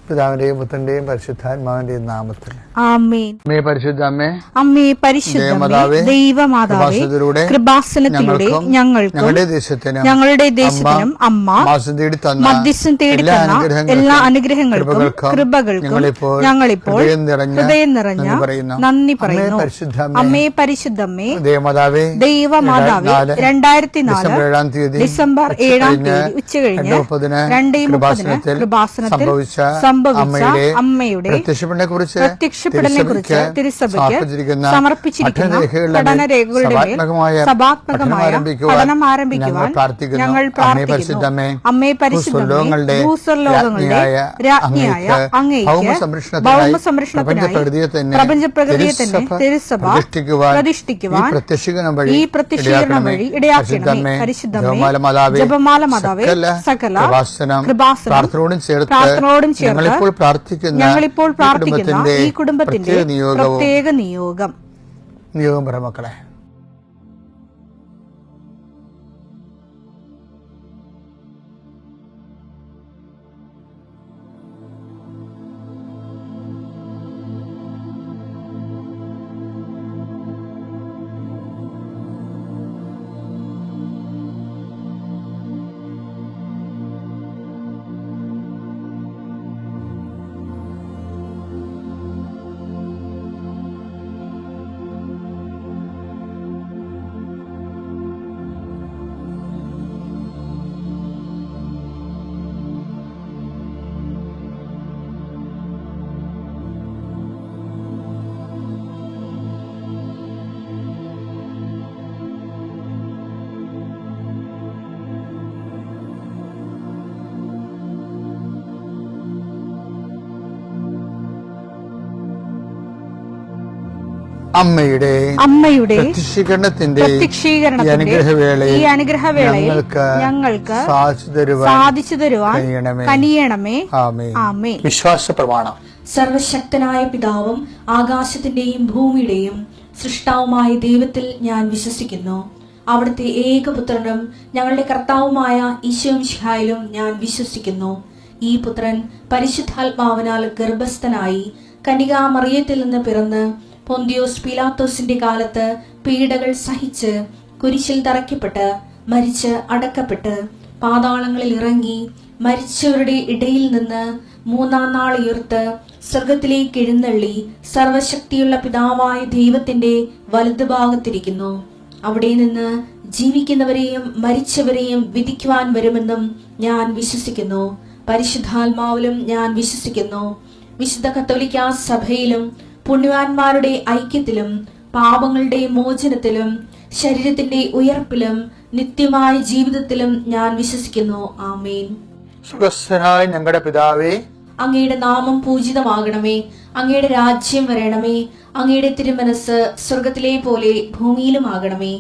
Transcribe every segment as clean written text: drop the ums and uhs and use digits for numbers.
പിതാവിന്റെയും പുത്രന്റെയും പരിശുദ്ധാത്മാവിന്റെയും നാമത്തിൽ ആമേൻ. അമ്മേ പരിശുദ്ധ അമ്മേ, അമ്മേ പരിശുദ്ധ ദൈവമാതാവേ, കൃപാസനത്തിലൂടെ ഞങ്ങളുടെ ദേശത്തിനും അമ്മ മധ്യസ്ഥം തേടി തന്ന എല്ലാ അനുഗ്രഹങ്ങൾക്കും കൃപകൾക്കും ഞങ്ങളിപ്പോൾ ഹൃദയം നിറഞ്ഞ നന്ദി പറയുന്നു. അമ്മേ പരിശുദ്ധമ്മേ, ദൈവമാതാവേ, 2004 ഡിസംബർ 7 ഉച്ചകഴിഞ്ഞ് 2:30 കൃപാസനത്തിൽ സംഭവിച്ച അമ്മയുടെ പ്രത്യക്ഷപ്പെടലിനെ കുറിച്ച് തിരുസഭയ്ക്ക് സമർപ്പിച്ചിരിക്കുന്ന പഠനരേഖകളുടെ സഭാത്മകമായ പഠനം ആരംഭിക്കുവാൻ ഞങ്ങൾ പ്രാർത്ഥിക്കുന്നു. അമ്മേ പരിശുദ്ധമേ, ഭൂസ്വർലോകങ്ങളുടെ രാജ്ഞിയായ അങ്ങേയ്ക്ക് ഭൗമസംരക്ഷണത്തിനായി പ്രപഞ്ചപ്രകൃതിയെ തന്നെ തിരുസഭ പ്രതിഷ്ഠിക്കുവാൻ ഈ പ്രത്യക്ഷീകരണം വഴി ഇടയാക്കണമേ. പരിശുദ്ധമേ, ജപമാല മാതാവേ, സകല കൃപാസനം പ്രാർത്ഥനയോടും ഞങ്ങളിപ്പോൾ പ്രാർത്ഥിക്കുന്ന ഈ കുടുംബത്തിന്റെ പ്രത്യേക നിയോഗം പറ മക്കളെ. അമ്മയുടെ പ്രത്യക്ഷീകരണത്തിന്റെ ഈ അനുഗ്രഹവേളയിൽ ഞങ്ങൾക്ക് സാധിച്ചു തരുവാൻ കനിയണമേ. ആമേൻ. വിശ്വാസ പ്രമാണം. സർവശക്തനായ പിതാവും ആകാശത്തിന്റെയും ഭൂമിയുടെയും സൃഷ്ടാവുമായ ദൈവത്തിൽ ഞാൻ വിശ്വസിക്കുന്നു. അവിടുത്തെ ഏകപുത്രനും ഞങ്ങളുടെ കർത്താവുമായ ഈശോമിശിഹായിലും ഞാൻ വിശ്വസിക്കുന്നു. ഈ പുത്രൻ പരിശുദ്ധാത്മാവിനാൽ ഗർഭസ്ഥനായി കന്യകാമറിയത്തിൽ നിന്ന് പിറന്ന് പൊന്തിയോസ് പീലാത്തോസിന്റെ കാലത്ത് പീഡകൾ സഹിച്ച് കുരിശിൽ തറയ്ക്കപ്പെട്ട് മരിച്ച് അടക്കപ്പെട്ട് പാതാളങ്ങളിൽ ഇറങ്ങി മരിച്ചവരുടെ ഇടയിൽ നിന്ന് 3-ാം നാൾ ഉയർത്ത് സ്വർഗത്തിലേക്ക് എഴുന്നള്ളി സർവശക്തിയുള്ള പിതാവായ ദൈവത്തിന്റെ വലതുഭാഗത്തിരിക്കുന്നു. അവിടെ നിന്ന് ജീവിക്കുന്നവരെയും മരിച്ചവരെയും വിധിക്കുവാൻ വരുമെന്നും ഞാൻ വിശ്വസിക്കുന്നു. പരിശുദ്ധാത്മാവിലും ഞാൻ വിശ്വസിക്കുന്നു. വിശുദ്ധ കത്തോലിക്കാ സഭയിലും പുണ്യവാന്മാരുടെ ഐക്യത്തിലും പാപങ്ങളുടെ മോചനത്തിലും ശരീരത്തിന്റെ ഉയർപ്പിലും നിത്യമായ ജീവിതത്തിലും ഞാൻ വിശ്വസിക്കുന്നു. ആമേൻ. സുഖസ്ഥനായ ഞങ്ങളുടെ പിതാവേ, അങ്ങയുടെ നാമം പൂജിതമാകണമേ. അങ്ങയുടെ രാജ്യം വരണമേ. അങ്ങയുടെ തിരുമനസ് സ്വർഗത്തിലെ പോലെ ഭൂമിയിലുമാകണമേ.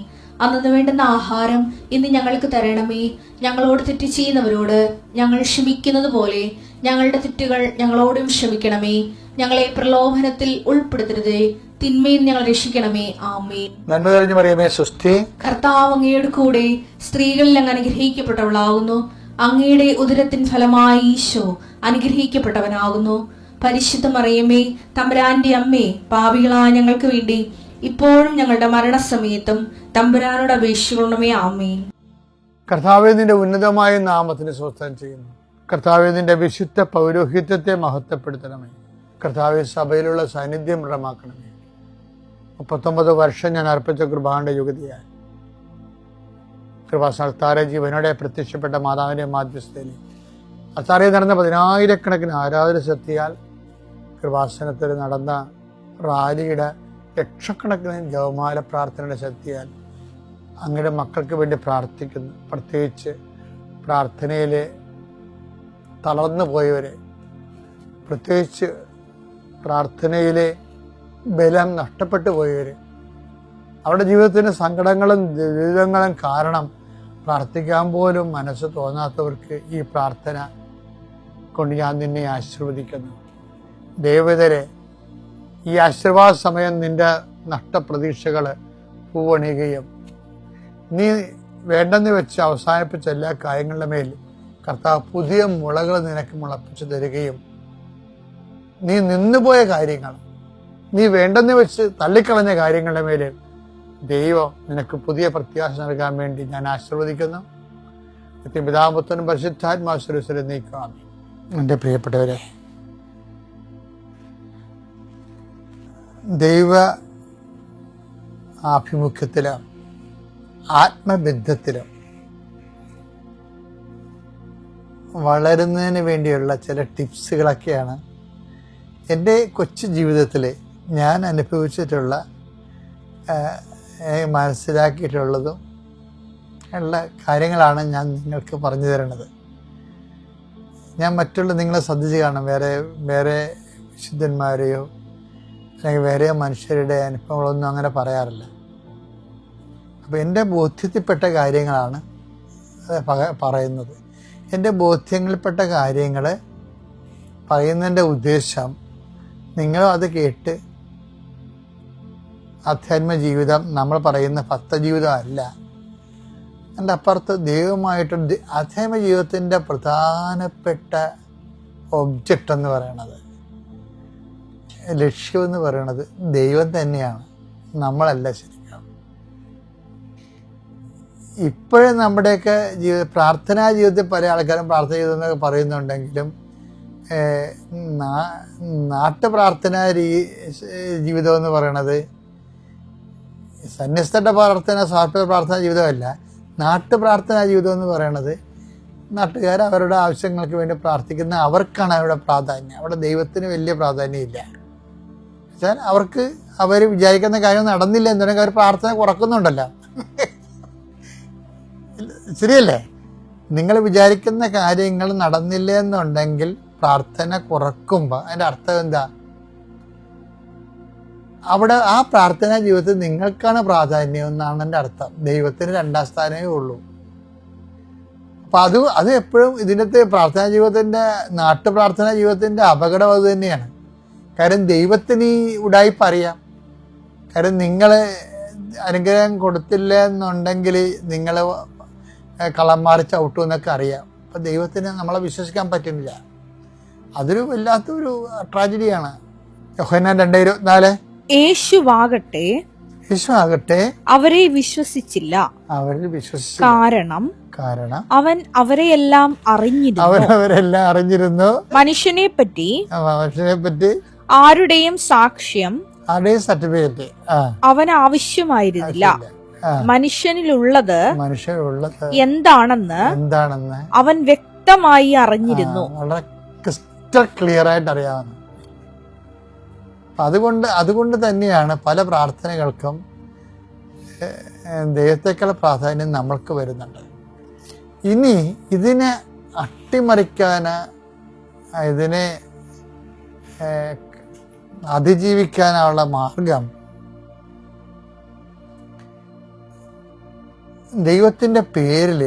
അന്നു വേണ്ടുന്ന ആഹാരം ഇന്ന് ഞങ്ങൾക്ക് തരണമേ. ഞങ്ങളോട് തെറ്റ് ചെയ്യുന്നവരോട് ഞങ്ങൾ ക്ഷമിക്കുന്നത് പോലെ ഞങ്ങളുടെ തെറ്റുകൾ ഞങ്ങളോടും ക്ഷമിക്കണമേ. ഞങ്ങളെ പ്രലോഭനത്തിൽ ഉൾപ്പെടുത്തരുതേ, തിന്മയിൽ ഞങ്ങൾ രക്ഷിക്കണമേ. ആമേൻ. നന്മ നിറഞ്ഞ മറിയമേ, സ്വസ്തി. കർത്താവ് അങ്ങയുടെ കൂടെ സ്ത്രീകളിൽ അങ്ങ് അനുഗ്രഹിക്കപ്പെട്ടവളാകുന്നു. അങ്ങയുടെ ഉദരത്തിൻ ഫലമായി ഈശോ അനുഗ്രഹിക്കപ്പെട്ടവനാകുന്നു. പരിശുദ്ധ മറിയമേ, തമ്പുരാന്റെ അമ്മേ, പാപികളായ ഞങ്ങൾക്ക് വേണ്ടി ഇപ്പോഴും ഞങ്ങളുടെ മരണസമയത്തും തമ്പുരാനോട് അപേക്ഷിക്കണമേ. ആമേൻ. കർത്താവേ, നിന്റെ ഉന്നതമായ നാമത്തിന് സ്വസ്ഥം ചെയ്യുന്നു. കർത്താവേ, നിന്റെ വിശുദ്ധ പൗരോഹിത്യത്തെ മഹത്വപ്പെടുത്തണമേ. കർത്താവേ, സഭയിലുള്ള സാന്നിധ്യം ദൃഢമാക്കണമേ. 39 വർഷം ഞാൻ അർപ്പിച്ച കൃപാന്റെ യുഗതിയായി കൃപാസ്ഥാന ജീവനോടെ പ്രത്യക്ഷപ്പെട്ട മാതാവിന്റെ മാധ്യസ്ഥയിൽ അത്താറയിൽ നടന്ന 10,000-കണക്കിന് ആരാധന ശക്തിയാൽ കൃപാസനത്തിൽ നടന്ന റാലിയുടെ ലക്ഷക്കണക്കിന് ജപമാല പ്രാർത്ഥനയുടെ ശക്തിയാൽ അങ്ങയുടെ മക്കൾക്ക് വേണ്ടി പ്രാർത്ഥിക്കുന്നു. പ്രത്യേകിച്ച് പ്രാർത്ഥനയിൽ തളർന്നു പോയവരെ, പ്രത്യേകിച്ച് പ്രാർത്ഥനയിലെ ബലം നഷ്ടപ്പെട്ടു പോയവർ, അവരുടെ ജീവിതത്തിന് സങ്കടങ്ങളും ദുരിതങ്ങളും കാരണം പ്രാർത്ഥിക്കാൻ പോലും മനസ്സ് തോന്നാത്തവർക്ക് ഈ പ്രാർത്ഥന കൊണ്ട് ഞാൻ നിന്നെ ആശീർവദിക്കുന്നു. ദൈവതരെ, ഈ ആശീർവാദ സമയം നിന്റെ നഷ്ടപ്രതീക്ഷകൾ പൂവണിയുകയും നീ വേണ്ടെന്ന് വെച്ച് അവസാനിപ്പിച്ച എല്ലാ കാര്യങ്ങളുടെ മേൽ കർത്താവ് പുതിയ മുളകൾ നിനക്ക് മുളപ്പിച്ചു തരികയും നീ നിന്നുപോയ കാര്യങ്ങൾ, നീ വേണ്ടെന്ന് വെച്ച് തള്ളിക്കളഞ്ഞ കാര്യങ്ങളുടെ മേലെ ദൈവം നിനക്ക് പുതിയ പ്രത്യാശ നൽകാൻ വേണ്ടി ഞാൻ ആശീർവദിക്കുന്നു. പിതാപുത്രനും പരിശുദ്ധാത്മാശ്വരൂസരെ നീക്കാം. എൻ്റെ പ്രിയപ്പെട്ടവരെ, ദൈവ ആഭിമുഖ്യത്തിലും ആത്മബന്ധത്തിലും വളരുന്നതിന് വേണ്ടിയുള്ള ചില ടിപ്സുകളൊക്കെയാണ് എൻ്റെ കൊച്ചു ജീവിതത്തിൽ ഞാൻ അനുഭവിച്ചിട്ടുള്ള മനസ്സിലാക്കിയിട്ടുള്ളതും ഉള്ള കാര്യങ്ങളാണ് ഞാൻ നിങ്ങൾക്ക് പറഞ്ഞു തരുന്നത്. ഞാൻ നിങ്ങളെ ശ്രദ്ധിച്ച് കാണും, വേറെ വിശുദ്ധന്മാരെയോ അല്ലെങ്കിൽ വേറെ മനുഷ്യരുടെ അനുഭവങ്ങളൊന്നും അങ്ങനെ പറയാറില്ല. അപ്പോൾ എൻ്റെ ബോധ്യത്തിൽപ്പെട്ട കാര്യങ്ങളാണ് പറയുന്നത്. എൻ്റെ ബോധ്യങ്ങളിൽപ്പെട്ട കാര്യങ്ങൾ പറയുന്നതിൻ്റെ ഉദ്ദേശം നിങ്ങളും അത് കേട്ട് ആധ്യാത്മ ജീവിതം നമ്മൾ പറയുന്ന ഭക്തജീവിതം അല്ല. അതിൻ്റെ അപ്പുറത്ത് ദൈവമായിട്ട് ആധ്യാത്മ ജീവിതത്തിൻ്റെ പ്രധാനപ്പെട്ട ഒബ്ജക്റ്റ് എന്ന് പറയണത്, ലക്ഷ്യമെന്ന് പറയണത് ദൈവം തന്നെയാണ്, നമ്മളല്ല. ശരിക്കും ഇപ്പോഴും നമ്മുടെയൊക്കെ പ്രാർത്ഥനാ ജീവിതത്തിൽ പല ആൾക്കാരും പ്രാർത്ഥന ജീവിതം എന്നൊക്കെ പറയുന്നുണ്ടെങ്കിലും നാട്ടു പ്രാർത്ഥനാ ജീവിതം എന്ന് പറയണത് സന്യസ്തരുടെ പ്രാർത്ഥന, സാർപ്പിക പ്രാർത്ഥനാ ജീവിതമല്ല. നാട്ടു പ്രാർത്ഥനാ ജീവിതം എന്ന് പറയണത് നാട്ടുകാർ അവരുടെ ആവശ്യങ്ങൾക്ക് വേണ്ടി പ്രാർത്ഥിക്കുന്ന അവർക്കാണ് അവരുടെ പ്രാധാന്യം. അവിടെ ദൈവത്തിന് വലിയ പ്രാധാന്യമില്ല. വെച്ചാൽ അവർക്ക് അവർ വിചാരിക്കുന്ന കാര്യം നടന്നില്ല എന്നുണ്ടെങ്കിൽ അവർ പ്രാർത്ഥന കുറക്കുന്നുണ്ടല്ലോ. ശരിയല്ലേ? നിങ്ങൾ വിചാരിക്കുന്ന കാര്യങ്ങൾ നടന്നില്ല എന്നുണ്ടെങ്കിൽ പ്രാർത്ഥന കുറക്കുമ്പോൾ അതിൻ്റെ അർത്ഥം എന്താ? അവിടെ ആ പ്രാർത്ഥനാ ജീവിതത്തിൽ നിങ്ങൾക്കാണ് പ്രാധാന്യം എന്നാണ് എൻ്റെ അർത്ഥം. ദൈവത്തിന് രണ്ടാം സ്ഥാനമേ ഉള്ളൂ. അപ്പം അത് എപ്പോഴും ഇതിനകത്ത് പ്രാർത്ഥനാ ജീവിതത്തിൻ്റെ, നാട്ടു പ്രാർത്ഥനാ ജീവിതത്തിൻ്റെ അപകടം അത് തന്നെയാണ്. കാര്യം ദൈവത്തിന് ഈ ഉടായിപ്പ് അറിയാം. കാര്യം നിങ്ങൾ അനുഗ്രഹം കൊടുത്തില്ല എന്നുണ്ടെങ്കിൽ നിങ്ങൾ കള്ളന്മാർ ചവിട്ടും എന്നൊക്കെ അറിയാം. അപ്പം ദൈവത്തിന് നമ്മളെ വിശ്വസിക്കാൻ പറ്റുന്നില്ല. അതൊരു വല്ലാത്തൊരു ട്രാജഡിയാണ്. യോഹന്നാൻ 2:24 യേശുവാകട്ടെ അവരെ വിശ്വസിച്ചില്ല. കാരണം അവരെല്ലാം അറിഞ്ഞിരുന്നു. മനുഷ്യനെ പറ്റി ആരുടെയും സർട്ടിഫിക്കറ്റ് അവന് ആവശ്യമായിരുന്നില്ല. മനുഷ്യനിലുള്ളത് എന്താണെന്ന് അവൻ വ്യക്തമായി അറിഞ്ഞിരുന്നു. വളരെ ക്രിസ്റ്റൽ ക്ലിയർ ആയിട്ട് അറിയാവുന്ന. അതുകൊണ്ട് തന്നെയാണ് പല പ്രാർത്ഥനകൾക്കും ദൈവത്തേക്കാൾ പ്രാധാന്യം നമ്മൾക്ക് വരുന്നുണ്ട്. ഇനി ഇതിനെ അട്ടിമറിക്കാൻ, ഇതിനെ അതിജീവിക്കാനുള്ള മാർഗം ദൈവത്തിൻ്റെ പേരിൽ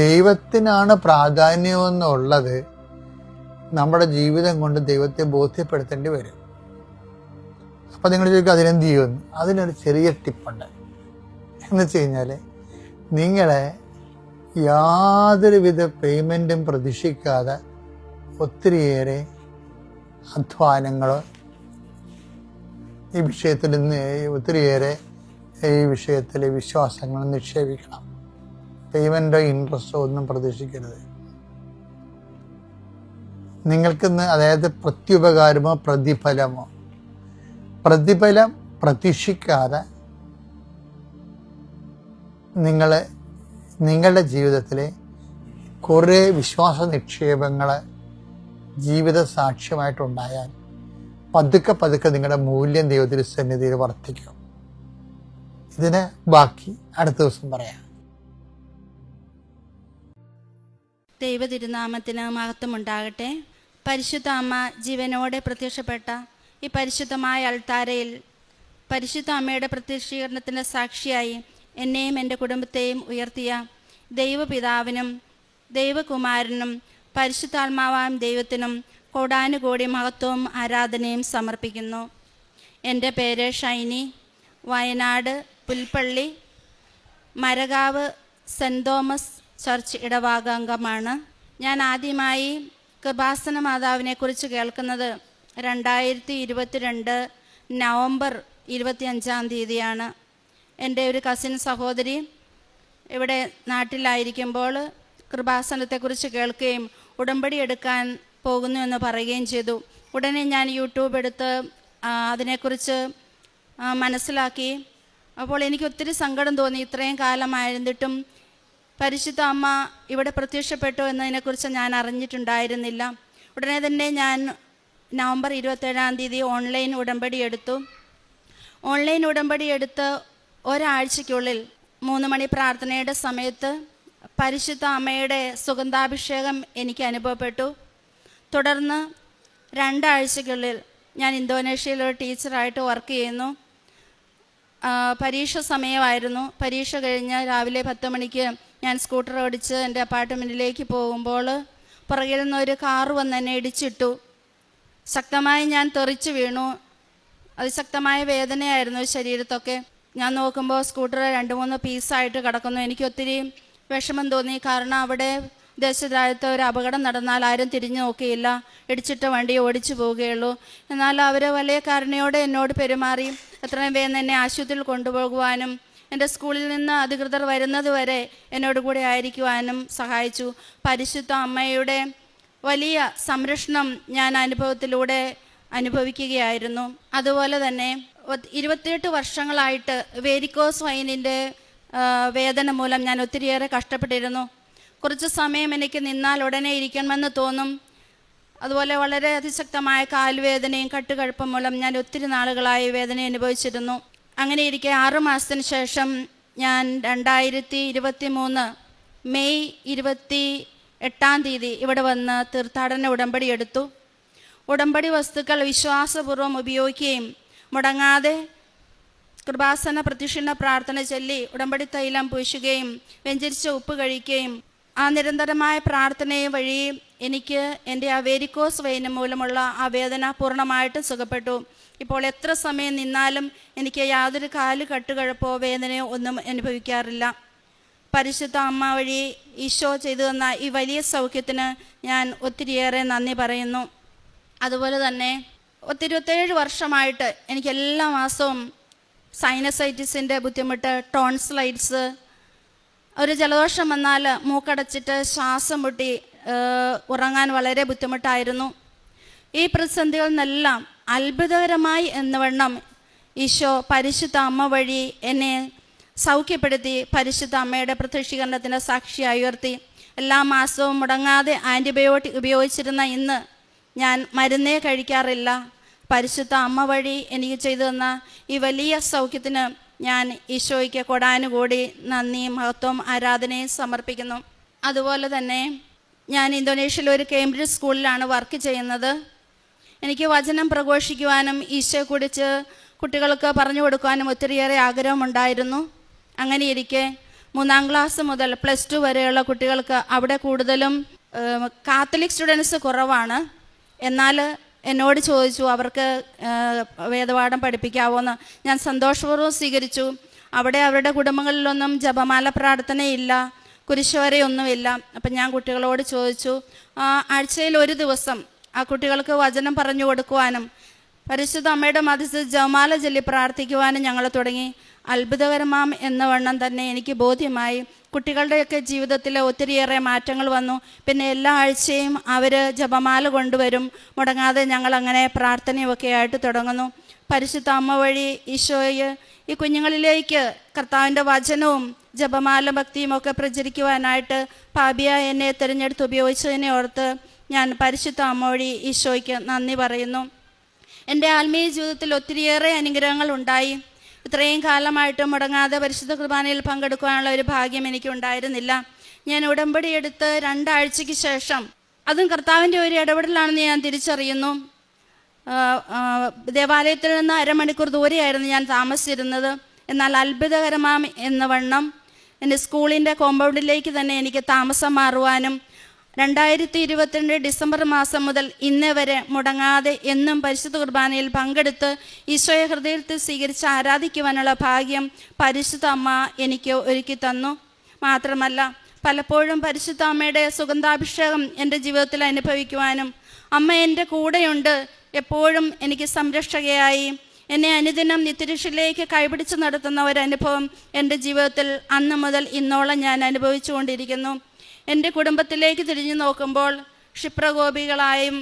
ദൈവത്തിനാണ് പ്രാധാന്യമെന്നുള്ളത് നമ്മുടെ ജീവിതം കൊണ്ട് ദൈവത്തെ ബോധ്യപ്പെടുത്തേണ്ടി വരും. അപ്പം നിങ്ങൾ ചോദിക്കും അതിനെന്ത് ചെയ്യുമെന്ന്. അതിനൊരു ചെറിയ ടിപ്പുണ്ട്. എന്ന് വെച്ച് കഴിഞ്ഞാൽ, നിങ്ങളെ യാതൊരുവിധ പേയ്മെൻറ്റും പ്രതീക്ഷിക്കാതെ ഒത്തിരിയേറെ അധ്വാനങ്ങളോ ഈ വിഷയത്തിൽ ഒത്തിരിയേറെ ഈ വിഷയത്തിൽ വിശ്വാസങ്ങൾ നിക്ഷേപിക്കണം. പേയ്മെൻറ്റോ ഇൻട്രസ്റ്റോ ഒന്നും പ്രതീക്ഷിക്കരുത്. നിങ്ങൾക്കിന്ന്, അതായത് പ്രത്യുപകാരമോ പ്രതിഫലം പ്രതീക്ഷിക്കാതെ നിങ്ങളുടെ ജീവിതത്തിലെ കുറേ വിശ്വാസ നിക്ഷേപങ്ങൾ ജീവിത സാക്ഷ്യമായിട്ടുണ്ടായാൽ പതുക്കെ നിങ്ങളുടെ മൂല്യം ദൈവത്തിൻ്റെ സന്നിധിയിൽ വർദ്ധിക്കും. ഇതിന് ബാക്കി അടുത്ത ദിവസം പറയാം. ദൈവ തിരുനാമത്തിന് മഹത്വമുണ്ടാകട്ടെ. പരിശുദ്ധ അമ്മ ജീവനോടെ പ്രത്യക്ഷപ്പെട്ട ഈ പരിശുദ്ധമായ അൾത്താരയിൽ പരിശുദ്ധ അമ്മയുടെ പ്രത്യക്ഷീകരണത്തിൻ്റെ സാക്ഷിയായി എന്നെയും എൻ്റെ കുടുംബത്തെയും ഉയർത്തിയ ദൈവപിതാവിനും ദൈവകുമാരനും പരിശുദ്ധാത്മാവാം ദൈവത്തിനും കോടാനുകോടി മഹത്വവും ആരാധനയും സമർപ്പിക്കുന്നു. എൻ്റെ പേര് Shiny. Wayanad Pulpally Marakavu saint Thomas church ഇടവാക അംഗമാണ്. ഞാൻ ആദ്യമായി കൃപാസന മാതാവിനെക്കുറിച്ച് കേൾക്കുന്നത് 2022 നവംബർ 25 തീയതിയാണ്. എൻ്റെ ഒരു കസിൻ സഹോദരി ഇവിടെ നാട്ടിലായിരിക്കുമ്പോൾ കൃപാസനത്തെക്കുറിച്ച് കേൾക്കുകയും ഉടമ്പടി എടുക്കാൻ പോകുന്നു എന്ന് പറയുകയും ചെയ്തു. ഉടനെ ഞാൻ യൂട്യൂബ് എടുത്ത് അതിനെക്കുറിച്ച് മനസ്സിലാക്കി. അപ്പോൾ എനിക്ക് ഒത്തിരി സങ്കടം തോന്നി. ഇത്രയും കാലമായിരുന്നിട്ടും പരിശുദ്ധ അമ്മ ഇവിടെ പ്രത്യക്ഷപ്പെട്ടു എന്നതിനെക്കുറിച്ച് ഞാൻ അറിഞ്ഞിട്ടുണ്ടായിരുന്നില്ല. ഉടനെ തന്നെ ഞാൻ നവംബർ 27 തീയതി ഓൺലൈൻ ഉടമ്പടി എടുത്തു. ഓൺലൈൻ ഉടമ്പടി എടുത്ത് ഒരാഴ്ചയ്ക്കുള്ളിൽ 3 മണി പ്രാർത്ഥനയുടെ സമയത്ത് പരിശുദ്ധ അമ്മയുടെ സുഗന്ധാഭിഷേകം എനിക്ക് അനുഭവപ്പെട്ടു. തുടർന്ന് 2 ആഴ്ചയ്ക്കുള്ളിൽ ഞാൻ ഇന്തോനേഷ്യയിൽ ഒരു ടീച്ചറായിട്ട് വർക്ക് ചെയ്യുന്നു. പരീക്ഷ സമയമായിരുന്നു. പരീക്ഷ കഴിഞ്ഞ് രാവിലെ 10 മണിക്ക് ഞാൻ സ്കൂട്ടർ ഓടിച്ച് എൻ്റെ അപ്പാർട്ട്മെൻറ്റിലേക്ക് പോകുമ്പോൾ പുറകിൽ നിന്നൊരു കാറ് വന്ന് എന്നെ ഇടിച്ചിട്ടു. ശക്തമായി ഞാൻ തെറിച്ച് വീണു. അതിശക്തമായ വേദനയായിരുന്നു ശരീരത്തൊക്കെ. ഞാൻ നോക്കുമ്പോൾ സ്കൂട്ടർ 2-3 പീസായിട്ട് കിടക്കുന്നു. എനിക്ക് ഒത്തിരി വിഷമം തോന്നി. കാരണം അവിടെ ദേശരാജ്യത്ത് ഒരു അപകടം നടന്നാൽ ആരും തിരിഞ്ഞു നോക്കിയില്ല, ഇടിച്ചിട്ട വണ്ടി ഓടിച്ചു പോവുകയുള്ളൂ. എന്നാൽ അവർ വലിയ കരുണയോടെ എന്നോട് പെരുമാറി എത്രയും വേഗം എന്നെ ആശുപത്രിയിൽ കൊണ്ടുപോകുവാനും എൻ്റെ സ്കൂളിൽ നിന്ന് അധികൃതർ വരുന്നത് വരെ എന്നോട് കൂടെ ആയിരിക്കുവാനും സഹായിച്ചു. പരിശുദ്ധ അമ്മയുടെ വലിയ സംരക്ഷണം ഞാൻ അനുഭവത്തിലൂടെ അനുഭവിക്കുകയായിരുന്നു. അതുപോലെ തന്നെ 28 വർഷങ്ങളായിട്ട് വേരിക്കോസ് വൈനിൻ്റെ വേദന മൂലം ഞാൻ ഒത്തിരിയേറെ കഷ്ടപ്പെട്ടിരുന്നു. കുറച്ച് സമയം എനിക്ക് നിന്നാൽ ഉടനെ ഇരിക്കണമെന്ന് തോന്നും. അതുപോലെ വളരെ അതിശക്തമായ കാൽവേദനയും കട്ടുകഴുപ്പും മൂലം ഞാൻ ഒത്തിരി നാളുകളായി വേദന അനുഭവിച്ചിരുന്നു. അങ്ങനെ ഇരിക്കെ 6 മാസത്തിന് ശേഷം ഞാൻ 2023 മെയ് 28 തീയതി ഇവിടെ വന്ന് തീർത്ഥാടന ഉടമ്പടി എടുത്തു. ഉടമ്പടി വസ്തുക്കൾ വിശ്വാസപൂർവ്വം ഉപയോഗിക്കുകയും മുടങ്ങാതെ കൃപാസന പ്രദക്ഷിണ പ്രാർത്ഥന ചൊല്ലി ഉടമ്പടി തൈലം പൂശുകയും വെഞ്ചരിച്ച ഉപ്പ് കഴിക്കുകയും ആ നിരന്തരമായ പ്രാർത്ഥനയും വഴി എനിക്ക് എൻ്റെ ആ വേരിക്കോസ് വെയിന് മൂലമുള്ള ആ വേദന പൂർണ്ണമായിട്ടും സുഖപ്പെട്ടു. ഇപ്പോൾ എത്ര സമയം നിന്നാലും എനിക്ക് യാതൊരു കാല് കട്ടുകഴപ്പോ വേദനയോ ഒന്നും അനുഭവിക്കാറില്ല. പരിശുദ്ധ അമ്മ വഴി ഈശോ ചെയ്തു തന്ന ഈ വലിയ സൗഖ്യത്തിന് ഞാൻ ഒത്തിരിയേറെ നന്ദി പറയുന്നു. അതുപോലെ തന്നെ 27 വർഷമായിട്ട് എനിക്ക് എല്ലാ മാസവും സൈനസൈറ്റിസിൻ്റെ ബുദ്ധിമുട്ട്, ടോൺസിലൈറ്റ്സ്, ഒരു ജലദോഷം വന്നാൽ മൂക്കടച്ചിട്ട് ശ്വാസം മുട്ടി ഉറങ്ങാൻ വളരെ ബുദ്ധിമുട്ടായിരുന്നു. ഈ പ്രതിസന്ധികളിൽ നിന്നെല്ലാം അത്ഭുതകരമായി എന്നവണ്ണം ഈശോ പരിശുദ്ധ അമ്മ വഴി എന്നെ സൗഖ്യപ്പെടുത്തി പരിശുദ്ധ അമ്മയുടെ പ്രത്യക്ഷീകരണത്തിന് സാക്ഷിയായി ഉയർത്തി. എല്ലാ മാസവും മുടങ്ങാതെ ആൻറ്റിബയോട്ടിക് ഉപയോഗിച്ചിരുന്ന ഇന്ന് ഞാൻ മരുന്നേ കഴിക്കാറില്ല. പരിശുദ്ധ അമ്മ വഴി എനിക്ക് ചെയ്തു തന്ന ഈ വലിയ സൗഖ്യത്തിന് ഞാൻ ഈശോയ്ക്ക് കൊടാനുകൂടി നന്ദിയും മഹത്വവും ആരാധനയും സമർപ്പിക്കുന്നു. അതുപോലെ തന്നെ ഞാൻ ഇന്തോനേഷ്യയിലെ ഒരു കേംബ്രിഡ്ജ് സ്കൂളിലാണ് വർക്ക് ചെയ്യുന്നത്. എനിക്ക് വചനം പ്രഘോഷിക്കുവാനും ഈശോയെക്കുറിച്ച് കുട്ടികൾക്ക് പറഞ്ഞു കൊടുക്കുവാനും ഒത്തിരിയേറെ ആഗ്രഹമുണ്ടായിരുന്നു. അങ്ങനെയിരിക്കെ 3-ാം ക്ലാസ് മുതൽ +2 വരെയുള്ള കുട്ടികൾക്ക് അവിടെ കൂടുതലും കാത്തലിക് സ്റ്റുഡൻസ് കുറവാണ്. എന്നാൽ എന്നോട് ചോദിച്ചു അവർക്ക് വേദപാഠം പഠിപ്പിക്കാവോന്ന്. ഞാൻ സന്തോഷപൂർവ്വം സ്വീകരിച്ചു. അവിടെ അവരുടെ കുടുംബങ്ങളിലൊന്നും ജപമാല പ്രാർത്ഥനയില്ല, കുരിശുവരെയൊന്നുമില്ല. അപ്പം ഞാൻ കുട്ടികളോട് ചോദിച്ചു ആഴ്ചയിൽ ഒരു ദിവസം ആ കുട്ടികൾക്ക് വചനം പറഞ്ഞു കൊടുക്കുവാനും പരിശുദ്ധ അമ്മയുടെ മധ്യസ്ഥ ജപമാല ചൊല്ലി പ്രാർത്ഥിക്കുവാനും ഞങ്ങൾ തുടങ്ങി. അത്ഭുതകരമാം എന്നവണ്ണം തന്നെ എനിക്ക് ബോധ്യമായി. കുട്ടികളുടെയൊക്കെ ജീവിതത്തിൽ ഒത്തിരിയേറെ മാറ്റങ്ങൾ വന്നു. പിന്നെ എല്ലാ ആഴ്ചയും അവർ ജപമാല കൊണ്ടുവരും. മുടങ്ങാതെ ഞങ്ങളങ്ങനെ പ്രാർത്ഥനയൊക്കെ ആയിട്ട് തുടങ്ങുന്നു. പരിശുദ്ധ അമ്മ വഴി ഈശോയെ ഈ കുഞ്ഞുങ്ങളിലേക്ക് കർത്താവിൻ്റെ വചനവും ജപമാല ഭക്തിയും ഒക്കെ പ്രചരിക്കുവാനായിട്ട് പാപിയായ എന്നെ തിരഞ്ഞെടുത്ത് ഉപയോഗിച്ചതിനെ ഓർത്ത് ഞാൻ പരിശുദ്ധ അമ്മ വഴി ഈശോയ്ക്ക് നന്ദി പറയുന്നു. എൻ്റെ ആത്മീയ ജീവിതത്തിൽ ഒത്തിരിയേറെ അനുഗ്രഹങ്ങൾ ഉണ്ടായി. ഇത്രയും കാലമായിട്ട് മുടങ്ങാതെ പരിശുദ്ധ കുർബാനയിൽ പങ്കെടുക്കാനുള്ള ഒരു ഭാഗ്യം എനിക്കുണ്ടായിരുന്നില്ല. ഞാൻ ഉടമ്പടി എടുത്ത് 2 ആഴ്ചയ്ക്ക് ശേഷം, അതും കർത്താവിൻ്റെ ഒരു ഇടപെടലാണെന്ന് ഞാൻ തിരിച്ചറിയുന്നു. ദേവാലയത്തിൽ നിന്ന് 1/2 മണിക്കൂർ ദൂരെയായിരുന്നു ഞാൻ താമസിച്ചിരുന്നത്. എന്നാൽ അത്ഭുതകരമാം എന്നവണ്ണം എൻ്റെ സ്കൂളിൻ്റെ കോമ്പൗണ്ടിലേക്ക് തന്നെ എനിക്ക് താമസം മാറുവാനും 2022 ഡിസംബർ മാസം മുതൽ ഇന്ന് വരെ മുടങ്ങാതെ എന്നും പരിശുദ്ധ കുർബാനയിൽ പങ്കെടുത്ത് ഈശോയെ ഹൃദയത്തിൽ സ്വീകരിച്ച് ആരാധിക്കുവാനുള്ള ഭാഗ്യം പരിശുദ്ധ അമ്മ എനിക്ക് ഒരുക്കി തന്നു. മാത്രമല്ല പലപ്പോഴും പരിശുദ്ധ അമ്മയുടെ സുഗന്ധാഭിഷേകം എൻ്റെ ജീവിതത്തിൽ അനുഭവിക്കുവാനും അമ്മ എൻ്റെ കൂടെയുണ്ട്, എപ്പോഴും എനിക്ക് സംരക്ഷകയായി എന്നെ അനുദിനം നിത്യരക്ഷയിലേക്ക് കൈപിടിച്ച് നടത്തുന്ന ഒരനുഭവം എൻ്റെ ജീവിതത്തിൽ അന്ന് മുതൽ ഇന്നോളം ഞാൻ അനുഭവിച്ചു കൊണ്ടിരിക്കുന്നു. എൻ്റെ കുടുംബത്തിലേക്ക് തിരിഞ്ഞു നോക്കുമ്പോൾ ക്ഷിപ്രകോപികളായും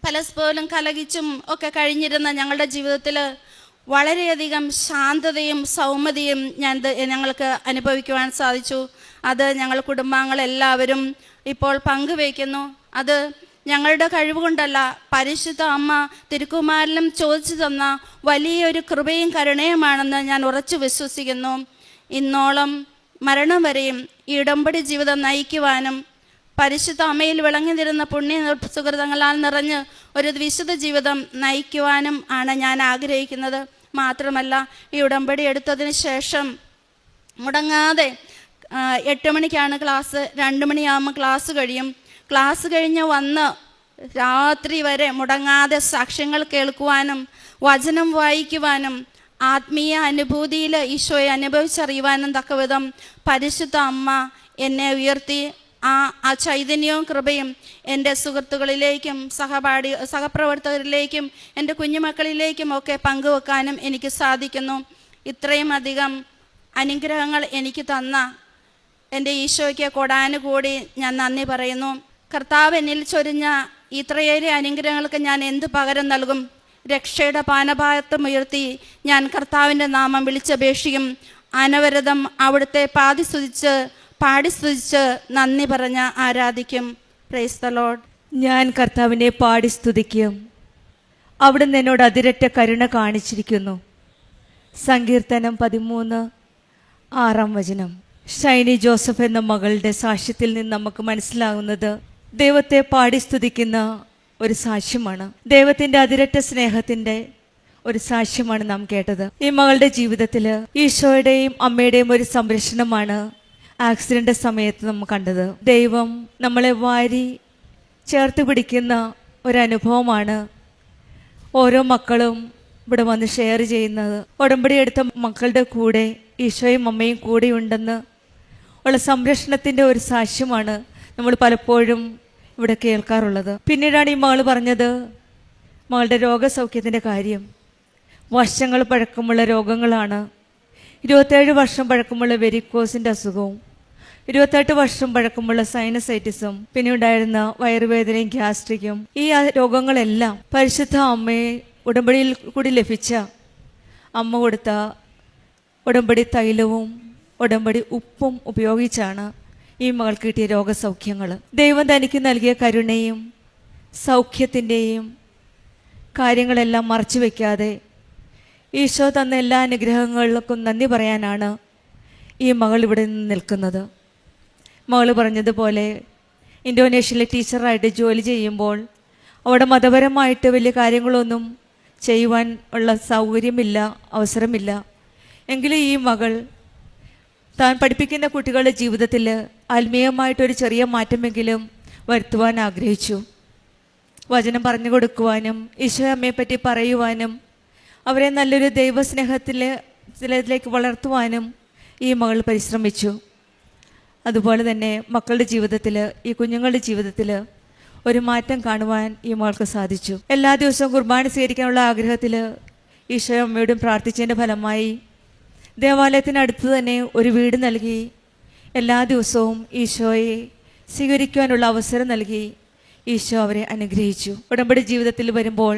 പരസ്പരം കലഹിച്ചും ഒക്കെ കഴിഞ്ഞിരുന്ന ഞങ്ങളുടെ ജീവിതത്തിൽ വളരെയധികം ശാന്തതയും സൗമ്യതയും ഞങ്ങൾക്ക് അനുഭവിക്കുവാൻ സാധിച്ചു. അത് ഞങ്ങൾ കുടുംബാംഗങ്ങളെല്ലാവരും ഇപ്പോൾ പങ്കുവയ്ക്കുന്നു. അത് ഞങ്ങളുടെ കഴിവുകൊണ്ടല്ല, പരിശുദ്ധ അമ്മ തിരുക്കുമാരനും ചോദിച്ചു തന്ന വലിയൊരു കൃപയും കരുണയുമാണെന്ന് ഞാൻ ഉറച്ചു വിശ്വസിക്കുന്നു. ഇന്നോളം മരണം വരെയും ഈ ഉടമ്പടി ജീവിതം നയിക്കുവാനും പരിശുദ്ധ അമ്മയിൽ വിളങ്ങി നിരുന്ന പുണ്യ സുഹൃതങ്ങളാൽ നിറഞ്ഞ് ഒരു വിശുദ്ധ ജീവിതം നയിക്കുവാനും ആണ് ഞാൻ ആഗ്രഹിക്കുന്നത്. മാത്രമല്ല, ഈ ഉടമ്പടി എടുത്തതിന് ശേഷം മുടങ്ങാതെ 8 മണിക്കാണ് ക്ലാസ്, 2 മണിയാകുമ്പോൾ ക്ലാസ് കഴിയും. ക്ലാസ് കഴിഞ്ഞ് വന്ന് രാത്രി വരെ മുടങ്ങാതെ സാക്ഷ്യങ്ങൾ കേൾക്കുവാനും വചനം വായിക്കുവാനും ആത്മീയ അനുഭൂതിയിൽ ഈശോയെ അനുഭവിച്ചറിയുവാനും തക്കവിധം പരിശുദ്ധ അമ്മ എന്നെ ഉയർത്തി ആ ചൈതന്യവും കൃപയും എൻ്റെ സുഹൃത്തുക്കളിലേക്കും സഹപ്രവർത്തകരിലേക്കും എൻ്റെ കുഞ്ഞുമക്കളിലേക്കും ഒക്കെ പങ്കുവെക്കാനും എനിക്ക് സാധിക്കുന്നു. ഇത്രയും അധികം അനുഗ്രഹങ്ങൾ എനിക്ക് തന്ന എൻ്റെ ഈശോയ്ക്ക് കൊടാനുകൂടി ഞാൻ നന്ദി പറയുന്നു. കർത്താവ് എന്നിൽ ചൊരിഞ്ഞ ഇത്രയേറെ അനുഗ്രഹങ്ങൾക്ക് ഞാൻ എന്ത് പകരം നൽകും? രക്ഷയുടെ പാനപാത്രം ഉയർത്തി ഞാൻ കർത്താവിൻ്റെ നാമം വിളിച്ചപേക്ഷിക്കും. അനവരതം അവിടുത്തെ പാടി സ്തുതിച്ച് നന്ദി പറഞ്ഞ് ആരാധിക്കും. Praise the Lord. ഞാൻ കർത്താവിനെ പാടി സ്തുതിക്കും. അവിടുന്ന് എന്നോട് അതിരറ്റ കരുണ കാണിച്ചിരിക്കുന്നു. സങ്കീർത്തനം 13:6 ഷൈനി ജോസഫ് എന്ന മകളുടെ സാക്ഷ്യത്തിൽ നിന്ന് നമുക്ക് മനസ്സിലാകുന്നത് ദൈവത്തെ പാടി സ്തുതിക്കുന്ന ഒരു സാക്ഷ്യമാണ്. ദൈവത്തിൻ്റെ അതിരറ്റ സ്നേഹത്തിൻ്റെ ഒരു സാക്ഷ്യമാണ് നാം കേട്ടത്. ഈ മകളുടെ ജീവിതത്തിൽ ഈശോയുടെയും അമ്മയുടെയും ഒരു സംരക്ഷണമാണ് ആക്സിഡന്റ് സമയത്ത് നമ്മൾ കണ്ടത്. ദൈവം നമ്മളെ വാരി ചേർത്ത് പിടിക്കുന്ന ഒരനുഭവമാണ് ഓരോ മക്കളും ഇവിടെ വന്ന് ഷെയർ ചെയ്യുന്നത്. ഉടമ്പടി എടുത്ത മക്കളുടെ കൂടെ ഈശോയും അമ്മയും കൂടെയുണ്ടെന്ന് ഉള്ള സംരക്ഷണത്തിൻ്റെ ഒരു സാക്ഷ്യമാണ് നമ്മൾ പലപ്പോഴും ഇവിടെ കേൾക്കാറുള്ളത്. പിന്നീടാണ് ഈ മകൾ പറഞ്ഞത് മകളുടെ രോഗസൗഖ്യത്തിൻ്റെ കാര്യം. വർഷങ്ങൾ പഴക്കമുള്ള രോഗങ്ങളാണ്. 27 വർഷം പഴക്കമുള്ള വെരിക്കോസിൻ്റെ അസുഖവും 28 വർഷം പഴക്കമുള്ള സൈനസൈറ്റിസും പിന്നെ ഉണ്ടായിരുന്ന വയറുവേദനയും ഗ്യാസ്ട്രിക്കും. ഈ രോഗങ്ങളെല്ലാം പരിശുദ്ധ അമ്മയെ ഉടമ്പടിയിൽ കൂടി ലഭിച്ച അമ്മ കൊടുത്ത ഉടമ്പടി തൈലവും ഉടമ്പടി ഉപ്പും ഉപയോഗിച്ചാണ് ഈ മകൾക്ക് കിട്ടിയ രോഗസൗഖ്യങ്ങൾ. ദൈവം തനിക്ക് നൽകിയ കരുണയും സൗഖ്യത്തിൻ്റെയും കാര്യങ്ങളെല്ലാം മറച്ചു വയ്ക്കാതെ ഈശോ തന്ന എല്ലാ അനുഗ്രഹങ്ങൾക്കും നന്ദി പറയാനാണ് ഈ മകൾ ഇവിടെ നിന്ന് നിൽക്കുന്നത്. മകൾ പറഞ്ഞതുപോലെ ഇന്തോനേഷ്യയിലെ ടീച്ചറായിട്ട് ജോലി ചെയ്യുമ്പോൾ അവിടെ മതപരമായിട്ട് വലിയ കാര്യങ്ങളൊന്നും ചെയ്യുവാൻ ഉള്ള സൗകര്യമില്ല, അവസരമില്ല. എങ്കിലും ഈ മകൾ താൻ പഠിപ്പിക്കുന്ന കുട്ടികളുടെ ജീവിതത്തിൽ ആത്മീയമായിട്ടൊരു ചെറിയ മാറ്റമെങ്കിലും വരുത്തുവാൻ ആഗ്രഹിച്ചു. വചനം പറഞ്ഞു കൊടുക്കുവാനും ഈശോ അമ്മയെപ്പറ്റി പറയുവാനും അവരെ നല്ലൊരു ദൈവസ്നേഹത്തിലേക്ക് വളർത്തുവാനും ഈ മകൾ പരിശ്രമിച്ചു. അതുപോലെ തന്നെ മക്കളുടെ ജീവിതത്തിൽ, ഈ കുഞ്ഞുങ്ങളുടെ ജീവിതത്തിൽ ഒരു മാറ്റം കാണുവാൻ ഈ മകൾക്ക് സാധിച്ചു. എല്ലാ ദിവസവും കുർബാന സ്വീകരിക്കാനുള്ള ആഗ്രഹത്തിൽ ഈശോ അമ്മയോടും പ്രാർത്ഥിച്ചതിൻ്റെ ഫലമായി ദേവാലയത്തിനടുത്ത് തന്നെ ഒരു വീട് നൽകി എല്ലാ ദിവസവും ഈശോയെ സ്വീകരിക്കുവാനുള്ള അവസരം നൽകി ഈശോ അവരെ അനുഗ്രഹിച്ചു. ഉടമ്പടി ജീവിതത്തിൽ വരുമ്പോൾ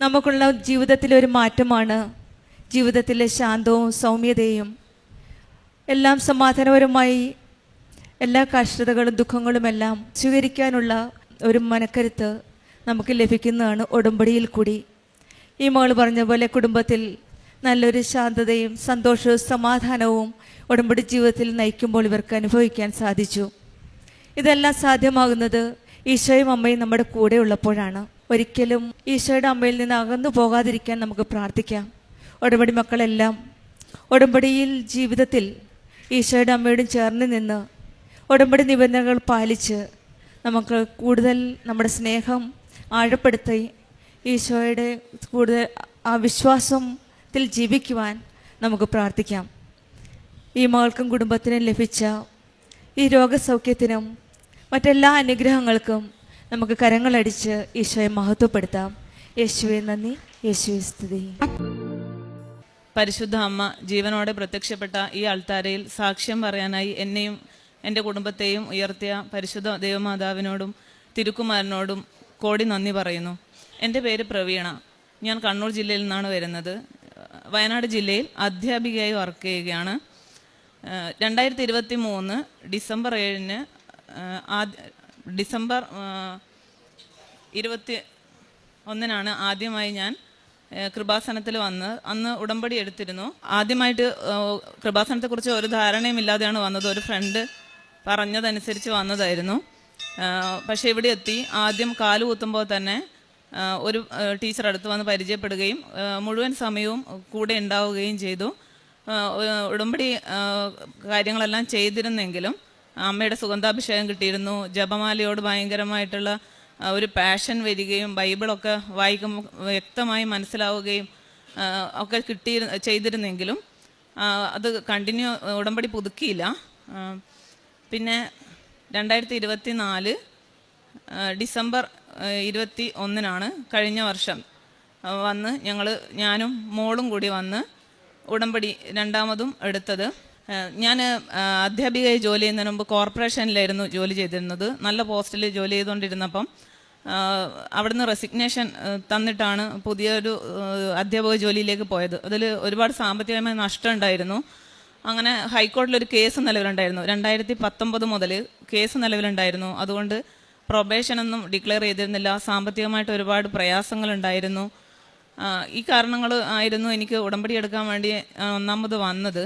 നമുക്കുള്ള ജീവിതത്തിലൊരു മാറ്റമാണ് ജീവിതത്തിലെ ശാന്തവും സൗമ്യതയും എല്ലാം സമാധാനപരമായി എല്ലാ കഷ്ടതകളും ദുഃഖങ്ങളുമെല്ലാം സ്വീകരിക്കാനുള്ള ഒരു മനക്കരുത്ത് നമുക്ക് ലഭിക്കുന്നതാണ് ഉടമ്പടിയിൽ കൂടി. ഈ മകൾ പറഞ്ഞ പോലെ കുടുംബത്തിൽ നല്ലൊരു ശാന്തതയും സന്തോഷവും സമാധാനവും ഉടമ്പടി ജീവിതത്തിൽ നയിക്കുമ്പോൾ ഇവർക്ക് അനുഭവിക്കാൻ സാധിച്ചു. ഇതെല്ലാം സാധ്യമാകുന്നത് ഈശോയും അമ്മയും നമ്മുടെ കൂടെ ഉള്ളപ്പോഴാണ്. ഒരിക്കലും ഈശോയുടെ അമ്മയിൽ നിന്ന് അകന്നു പോകാതിരിക്കാൻ നമുക്ക് പ്രാർത്ഥിക്കാം. ഉടമ്പടി മക്കളെല്ലാം ഉടമ്പടിയിൽ ജീവിതത്തിൽ ഈശോയുടെ അമ്മയോടും ചേർന്ന് നിന്ന് ഉടമ്പടി നിബന്ധനകൾ പാലിച്ച് നമുക്ക് കൂടുതൽ നമ്മുടെ സ്നേഹം ആഴപ്പെടുത്തി ഈശോയുടെ കൂടുതൽ ആ വിശ്വാസത്തിൽ ജീവിക്കുവാൻ നമുക്ക് പ്രാർത്ഥിക്കാം. ഈ മകൾക്കും കുടുംബത്തിനും ലഭിച്ച ഈ രോഗസൗഖ്യത്തിനും മറ്റെല്ലാ അനുഗ്രഹങ്ങൾക്കും നമുക്ക് കരങ്ങളടിച്ച് ഈശോയെ മഹത്വപ്പെടുത്താം. യേശുവെ നന്ദി, യേശുവെ സ്തുതി. പരിശുദ്ധ അമ്മ ജീവനോടെ പ്രത്യക്ഷപ്പെട്ട ഈ അൾത്താരയിൽ സാക്ഷ്യം പറയാനായി എന്നെയും എൻ്റെ കുടുംബത്തെയും ഉയർത്തിയ പരിശുദ്ധ ദേവമാതാവിനോടും തിരുക്കുമാരനോടും കോടി നന്ദി പറയുന്നു. എൻ്റെ പേര് പ്രവീണ. ഞാൻ കണ്ണൂർ ജില്ലയിൽ നിന്നാണ് വരുന്നത്. വയനാട് ജില്ലയിൽ അധ്യാപികയായി വർക്ക് ചെയ്യുകയാണ്. 2023 ഡിസംബർ 7-ന് ഡിസംബർ 21-നാണ് ആദ്യമായി ഞാൻ കൃപാസനത്തിൽ വന്ന് അന്ന് ഉടമ്പടി എടുത്തിരുന്നു. ആദ്യമായിട്ട് കൃപാസനത്തെക്കുറിച്ച് ഒരു ധാരണയുമില്ലാതെയാണ് വന്നത്. ഒരു ഫ്രണ്ട് പറഞ്ഞതനുസരിച്ച് വന്നതായിരുന്നു. പക്ഷേ ഇവിടെ എത്തി ആദ്യം കാല് കുത്തുമ്പോൾ തന്നെ ഒരു ടീച്ചർ അടുത്ത് വന്ന് പരിചയപ്പെടുകയും മുഴുവൻ സമയവും കൂടെ ഉണ്ടാവുകയും ചെയ്തു. ഉടമ്പടി കാര്യങ്ങളെല്ലാം ചെയ്തിരുന്നെങ്കിലും അമ്മയുടെ സുഗന്ധാഭിഷേകം കിട്ടിയിരുന്നു. ജപമാലയോട് ഭയങ്കരമായിട്ടുള്ള ഒരു പാഷൻ വരികയും ബൈബിളൊക്കെ വായിക്കുമ്പോൾ വ്യക്തമായി മനസ്സിലാവുകയും ഒക്കെ ചെയ്തിരുന്നെങ്കിലും അത് കണ്ടിന്യൂ ഉടമ്പടി പുതുക്കിയില്ല. പിന്നെ 2024 ഡിസംബർ 21-നാണ് കഴിഞ്ഞ വർഷം വന്ന് ഞാനും മോളും കൂടി വന്ന് ഉടമ്പടി രണ്ടാമതും എടുത്തത്. ഞാൻ അധ്യാപികയായി ജോലി ചെയ്യുന്നതിന് മുമ്പ് കോർപ്പറേഷനിലായിരുന്നു ജോലി ചെയ്തിരുന്നത്. നല്ല പോസ്റ്റിൽ ജോലി ചെയ്തുകൊണ്ടിരുന്നപ്പം അവിടുന്ന് റെസിഗ്നേഷൻ തന്നിട്ടാണ് പുതിയൊരു അധ്യാപക ജോലിയിലേക്ക് പോയത്. അതിൽ ഒരുപാട് സാമ്പത്തികമായ നഷ്ടം ഉണ്ടായിരുന്നു. അങ്ങനെ ഹൈക്കോടതിയിലൊരു കേസ് നിലവിലുണ്ടായിരുന്നു. 2019 മുതൽ കേസ് നിലവിലുണ്ടായിരുന്നു. അതുകൊണ്ട് പ്രൊബേഷനൊന്നും ഡിക്ലെയർ ചെയ്തിരുന്നില്ല. സാമ്പത്തികമായിട്ട് ഒരുപാട് പ്രയാസങ്ങളുണ്ടായിരുന്നു. ഈ കാരണങ്ങൾ ആയിരുന്നു എനിക്ക് ഉടമ്പടി എടുക്കാൻ വേണ്ടി ഒന്നാമത് വന്നത്.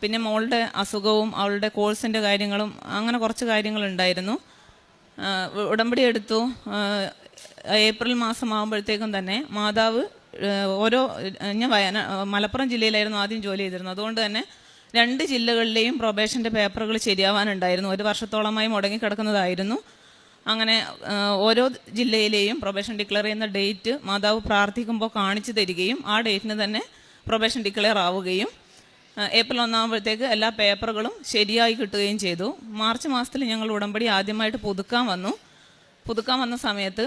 പിന്നെ മോളുടെ അസുഖവും അവളുടെ കോഴ്സിൻ്റെ കാര്യങ്ങളും അങ്ങനെ കുറച്ച് കാര്യങ്ങളുണ്ടായിരുന്നു. ഉടമ്പടി എടുത്തു. ഏപ്രിൽ മാസം ആകുമ്പോഴത്തേക്കും തന്നെ മാതാവ് ഞാൻ മലപ്പുറം ജില്ലയിലായിരുന്നു ആദ്യം ജോലി ചെയ്തിരുന്നത്. അതുകൊണ്ട് തന്നെ 2 ജില്ലകളിലെയും പ്രൊബേഷൻ്റെ പേപ്പറുകൾ ശരിയാവാനുണ്ടായിരുന്നു. 1 വർഷത്തോളമായി മുടങ്ങിക്കിടക്കുന്നതായിരുന്നു. അങ്ങനെ ഓരോ ജില്ലയിലെയും പ്രൊബേഷൻ ഡിക്ലെയർ ചെയ്യുന്ന ഡേറ്റ് മാതാവ് പ്രാർത്ഥിക്കുമ്പോൾ കാണിച്ചു തരികയും ആ ഡേറ്റിന് തന്നെ പ്രൊബേഷൻ ഡിക്ലെയർ ആവുകയും ഏപ്രിൽ 1 ആകുമ്പോഴത്തേക്ക് എല്ലാ പേപ്പറുകളും ശരിയായി കിട്ടുകയും ചെയ്തു. മാർച്ച് മാസത്തിൽ ഞങ്ങൾ ഉടമ്പടി ആദ്യമായിട്ട് പുതുക്കാൻ വന്ന സമയത്ത്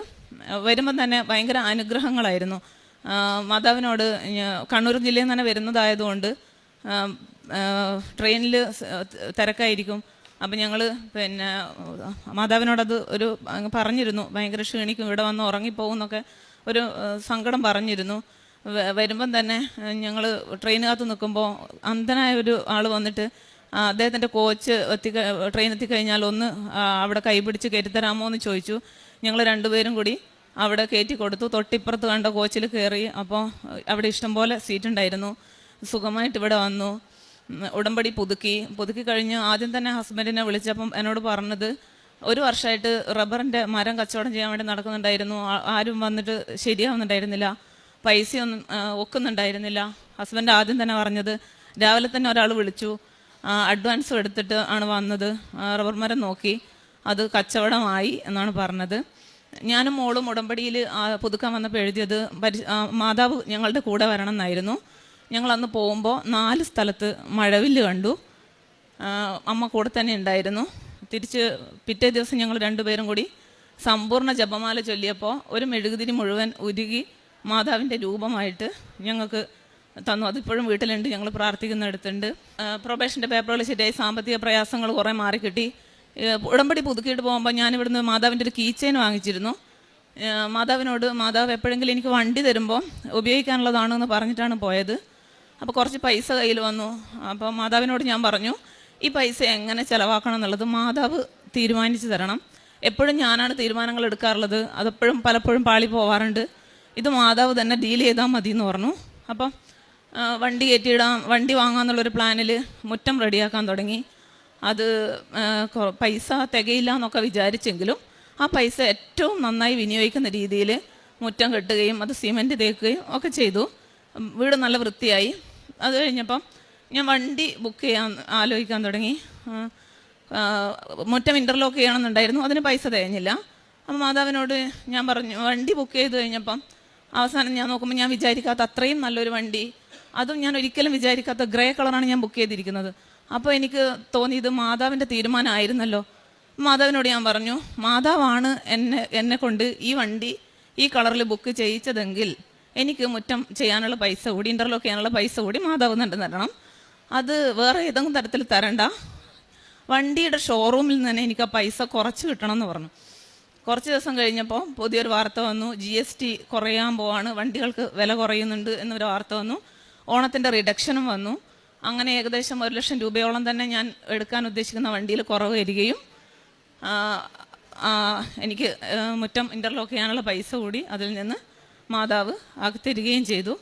വരുമ്പം തന്നെ ഭയങ്കര അനുഗ്രഹങ്ങളായിരുന്നു. മാതാവിനോട് കണ്ണൂർ ജില്ലയിൽ നിന്ന് തന്നെ വരുന്നതായതുകൊണ്ട് ട്രെയിനിൽ തിരക്കായിരിക്കും. അപ്പം ഞങ്ങൾ പിന്നെ മാതാവിനോടത് പറഞ്ഞിരുന്നു. ഭയങ്കര ക്ഷീണിക്കും, ഇവിടെ വന്ന് ഉറങ്ങിപ്പോകും എന്നൊക്കെ ഒരു സങ്കടം പറഞ്ഞിരുന്നു. വരുമ്പം തന്നെ ഞങ്ങൾ ട്രെയിനകത്ത് നിൽക്കുമ്പോൾ അന്ധനായ ഒരു ആൾ വന്നിട്ട് അദ്ദേഹത്തിൻ്റെ കോച്ച് ട്രെയിൻ എത്തിക്കഴിഞ്ഞാൽ ഒന്ന് അവിടെ കൈപിടിച്ച് കയറ്റിത്തരാമോ എന്ന് ചോദിച്ചു. ഞങ്ങൾ 2 പേരും കൂടി അവിടെ കയറ്റി കൊടുത്തു. തൊട്ടിപ്പുറത്ത് കണ്ട കോച്ചിൽ കയറി. അപ്പോൾ അവിടെ ഇഷ്ടംപോലെ സീറ്റ് ഉണ്ടായിരുന്നു. സുഖമായിട്ട് ഇവിടെ വന്നു. ഉടമ്പടി പുതുക്കി കഴിഞ്ഞ് ആദ്യം തന്നെ ഹസ്ബൻഡിനെ വിളിച്ചപ്പം എന്നോട് പറഞ്ഞത് 1 വർഷമായിട്ട് റബ്ബറിൻ്റെ മരം കച്ചവടം ചെയ്യാൻ വേണ്ടി നടക്കുന്നുണ്ടായിരുന്നു. ആരും വന്നിട്ട് ശരിയാവുന്നുണ്ടായിരുന്നില്ല, പൈസയൊന്നും ഒക്കുന്നുണ്ടായിരുന്നില്ല. ഹസ്ബൻഡ് ആദ്യം തന്നെ പറഞ്ഞത് രാവിലെ തന്നെ ഒരാൾ വിളിച്ചു, അഡ്വാൻസ് എടുത്തിട്ട് ആണ് വന്നത്, റബ്ബർ മരം നോക്കി, അത് കച്ചവടമായി എന്നാണ് പറഞ്ഞത്. ഞാനും മോളും ഉടമ്പടിയിൽ പുതുക്കാൻ വന്നപ്പോൾ എഴുതിയത് മാതാവ് ഞങ്ങളുടെ കൂടെ വരണം എന്നായിരുന്നു. ഞങ്ങളന്ന് പോകുമ്പോൾ 4 സ്ഥലത്ത് മഴവില്ല് കണ്ടു. അമ്മ കൂടെ തന്നെ ഉണ്ടായിരുന്നു. തിരിച്ച് പിറ്റേ ദിവസം ഞങ്ങൾ 2 പേരും കൂടി സമ്പൂർണ്ണ ജപമാല ചൊല്ലിയപ്പോൾ ഒരു മെഴുകുതിരി മുഴുവൻ ഉരുകി മാതാവിൻ്റെ രൂപമായിട്ട് ഞങ്ങൾക്ക് തന്നു. അതിപ്പോഴും വീട്ടിലുണ്ട്, ഞങ്ങൾ പ്രാർത്ഥിക്കുന്നിടത്തുണ്ട്. പ്രൊബേഷൻ്റെ പേപ്പറുകൾ ശരിയായി, സാമ്പത്തിക പ്രയാസങ്ങൾ കുറേ മാറിക്കിട്ടി. ഉടമ്പടി പുതുക്കിയിട്ട് പോകുമ്പോൾ ഞാനിവിടുന്ന് മാതാവിൻ്റെ ഒരു കീ ചെയിൻ വാങ്ങിച്ചിരുന്നു. മാതാവ് എപ്പോഴെങ്കിലും എനിക്ക് വണ്ടി തരുമ്പോൾ ഉപയോഗിക്കാനുള്ളതാണെന്ന് പറഞ്ഞിട്ടാണ് പോയത്. അപ്പോൾ കുറച്ച് പൈസ കയ്യിൽ വന്നു. അപ്പോൾ മാതാവിനോട് ഞാൻ പറഞ്ഞു, ഈ പൈസ എങ്ങനെ ചിലവാക്കണം എന്നുള്ളത് മാതാവ് തീരുമാനിച്ചു തരണം. എപ്പോഴും ഞാനാണ് തീരുമാനങ്ങൾ എടുക്കാറുള്ളത്, അതെപ്പോഴും പലപ്പോഴും പാളി പോവാറുണ്ട്. ഇത് മാതാവ് തന്നെ ഡീൽ ചെയ്താൽ മതി എന്ന് പറഞ്ഞു. അപ്പം വണ്ടി വാങ്ങാമെന്നുള്ളൊരു പ്ലാനിൽ മുറ്റം റെഡിയാക്കാൻ തുടങ്ങി. അത് പൈസ തികയില്ല എന്നൊക്കെ വിചാരിച്ചെങ്കിലും ആ പൈസ ഏറ്റവും നന്നായി വിനിയോഗിക്കുന്ന രീതിയിൽ മുറ്റം കെട്ടുകയും അത് സിമെൻറ്റ് തേക്കുകയും ഒക്കെ ചെയ്തു. വീട് നല്ല വൃത്തിയായി. അത് കഴിഞ്ഞപ്പം ഞാൻ വണ്ടി ബുക്ക് ചെയ്യാൻ ആലോചിക്കാൻ തുടങ്ങി. മുറ്റം ഇൻ്റർലോക്ക് ചെയ്യണമെന്നുണ്ടായിരുന്നു, അതിന് പൈസ തികഞ്ഞില്ല. അപ്പം മാതാവിനോട് ഞാൻ പറഞ്ഞു, വണ്ടി ബുക്ക് ചെയ്ത് കഴിഞ്ഞപ്പം അവസാനം ഞാൻ നോക്കുമ്പോൾ ഞാൻ വിചാരിക്കാത്ത അത്രയും നല്ലൊരു വണ്ടി, അതും ഞാൻ ഒരിക്കലും വിചാരിക്കാത്ത ഗ്രേ കളറാണ് ഞാൻ ബുക്ക് ചെയ്തിരിക്കുന്നത്. അപ്പോൾ എനിക്ക് തോന്നി ഇത് മാതാവിൻ്റെ തീരുമാനമായിരുന്നല്ലോ. മാതാവിനോട് ഞാൻ പറഞ്ഞു, മാതാവാണ് എന്നെ കൊണ്ട് ഈ വണ്ടി ഈ കളറിൽ ബുക്ക് ചെയ്യിച്ചതെങ്കിൽ എനിക്ക് മുറ്റം ചെയ്യാനുള്ള പൈസ കൂടി, ഇൻ്റർലോക്ക് ചെയ്യാനുള്ള പൈസ കൂടി മാതാവ് തരണം. അത് വേറെ ഏതെങ്കിലും തരത്തിൽ തരണ്ട, വണ്ടിയുടെ ഷോറൂമിൽ നിന്ന് തന്നെ എനിക്ക് ആ പൈസ കുറച്ച് കിട്ടണം എന്ന് പറഞ്ഞു. കുറച്ച് ദിവസം കഴിഞ്ഞപ്പോൾ പുതിയൊരു വാർത്ത വന്നു, GST കുറയാൻ പോവാണ്, വണ്ടികൾക്ക് വില കുറയുന്നുണ്ട് എന്നൊരു വാർത്ത വന്നു. ഓണത്തിൻ്റെ റിഡക്ഷനും വന്നു. അങ്ങനെ ഏകദേശം 1 ലക്ഷം രൂപയോളം തന്നെ ഞാൻ എടുക്കാൻ ഉദ്ദേശിക്കുന്ന വണ്ടിയിൽ കുറവ് വരികയും എനിക്ക് മുറ്റം ഇൻ്റർലോക്ക് ചെയ്യാനുള്ള പൈസ കൂടി അതിൽ നിന്ന് മാതാവ് ആക്കിത്തരികയും ചെയ്തു.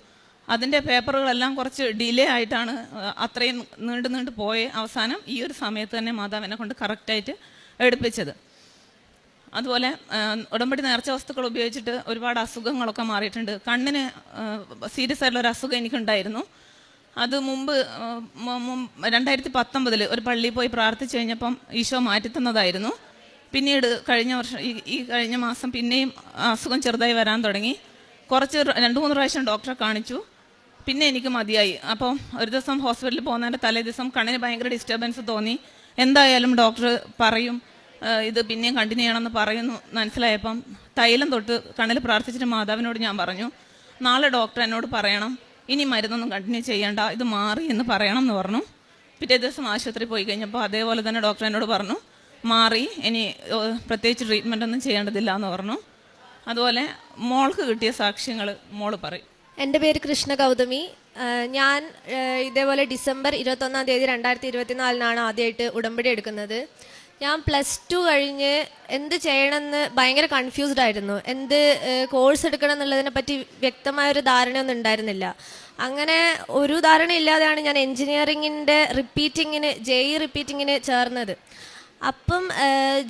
അതിൻ്റെ പേപ്പറുകളെല്ലാം കുറച്ച് ഡിലേ ആയിട്ടാണ് അത്രയും നീണ്ടു പോയ അവസാനം ഈ ഒരു സമയത്ത് തന്നെ മാതാവ് എന്നെ കൊണ്ട് കറക്റ്റായിട്ട് എടുപ്പിച്ചത്. അതുപോലെ ഉടമ്പടി നേർച്ച വസ്തുക്കൾ ഉപയോഗിച്ചിട്ട് ഒരുപാട് അസുഖങ്ങളൊക്കെ മാറിയിട്ടുണ്ട്. കണ്ണിന് സീരിയസ് ആയിട്ടുള്ള ഒരു അസുഖം എനിക്കുണ്ടായിരുന്നു. അത് മുമ്പ് 2019 ഒരു പള്ളിയിൽ പോയി പ്രാർത്ഥിച്ചു കഴിഞ്ഞപ്പം ഈശോ മാറ്റിത്തന്നതായിരുന്നു. പിന്നീട് കഴിഞ്ഞ മാസം പിന്നെയും അസുഖം ചെറുതായി വരാൻ തുടങ്ങി. 2-3 പ്രാവശ്യം ഡോക്ടറെ കാണിച്ചു. പിന്നെ എനിക്ക് മതിയായി. അപ്പം ഒരു ദിവസം ഹോസ്പിറ്റലിൽ പോകുന്നതിൻ്റെ തലേ ദിവസം കണ്ണിന് ഭയങ്കര ഡിസ്റ്റർബൻസ് തോന്നി. എന്തായാലും ഡോക്ടർ പറയും ഇത് പിന്നെയും കണ്ടിന്യൂ ചെയ്യണമെന്ന് പറയുന്നു മനസ്സിലായപ്പം തൈലം തൊട്ട് കണ്ണിൽ പ്രാർത്ഥിച്ചിട്ട് മാതാവിനോട് ഞാൻ പറഞ്ഞു, നാളെ ഡോക്ടർ എന്നോട് പറയണം ഇനി മരുന്നൊന്നും കണ്ടിന്യൂ ചെയ്യണ്ട, ഇത് മാറി എന്ന് പറയണം എന്ന് പറഞ്ഞു. പിറ്റേ ദിവസം ആശുപത്രി പോയി കഴിഞ്ഞപ്പോൾ അതേപോലെ തന്നെ ഡോക്ടർ എന്നോട് പറഞ്ഞു മാറി, ഇനി പ്രത്യേകിച്ച് ട്രീറ്റ്മെൻ്റ് ഒന്നും ചെയ്യേണ്ടതില്ല എന്ന് പറഞ്ഞു. അതുപോലെ മോൾക്ക് കിട്ടിയ സാക്ഷ്യങ്ങൾ മോള് പറയും. എൻ്റെ പേര് കൃഷ്ണ ഗൗതമി. ഞാൻ ഇതേപോലെ ഡിസംബർ 21 തീയതി 2024 ആദ്യമായിട്ട് ഉടമ്പടി എടുക്കുന്നത്. ഞാൻ +2 കഴിഞ്ഞ് എന്ത് ചെയ്യണമെന്ന് ഭയങ്കര കൺഫ്യൂസ്ഡ് ആയിരുന്നു. എന്ത് കോഴ്സ് എടുക്കണം എന്നുള്ളതിനെ പറ്റി വ്യക്തമായൊരു ധാരണയൊന്നും ഉണ്ടായിരുന്നില്ല. അങ്ങനെ ഒരു ധാരണ ഇല്ലാതെയാണ് ഞാൻ എൻജിനീയറിങ്ങിൻ്റെ JEE റിപ്പീറ്റിങ്ങിന് ചേർന്നത്. അപ്പം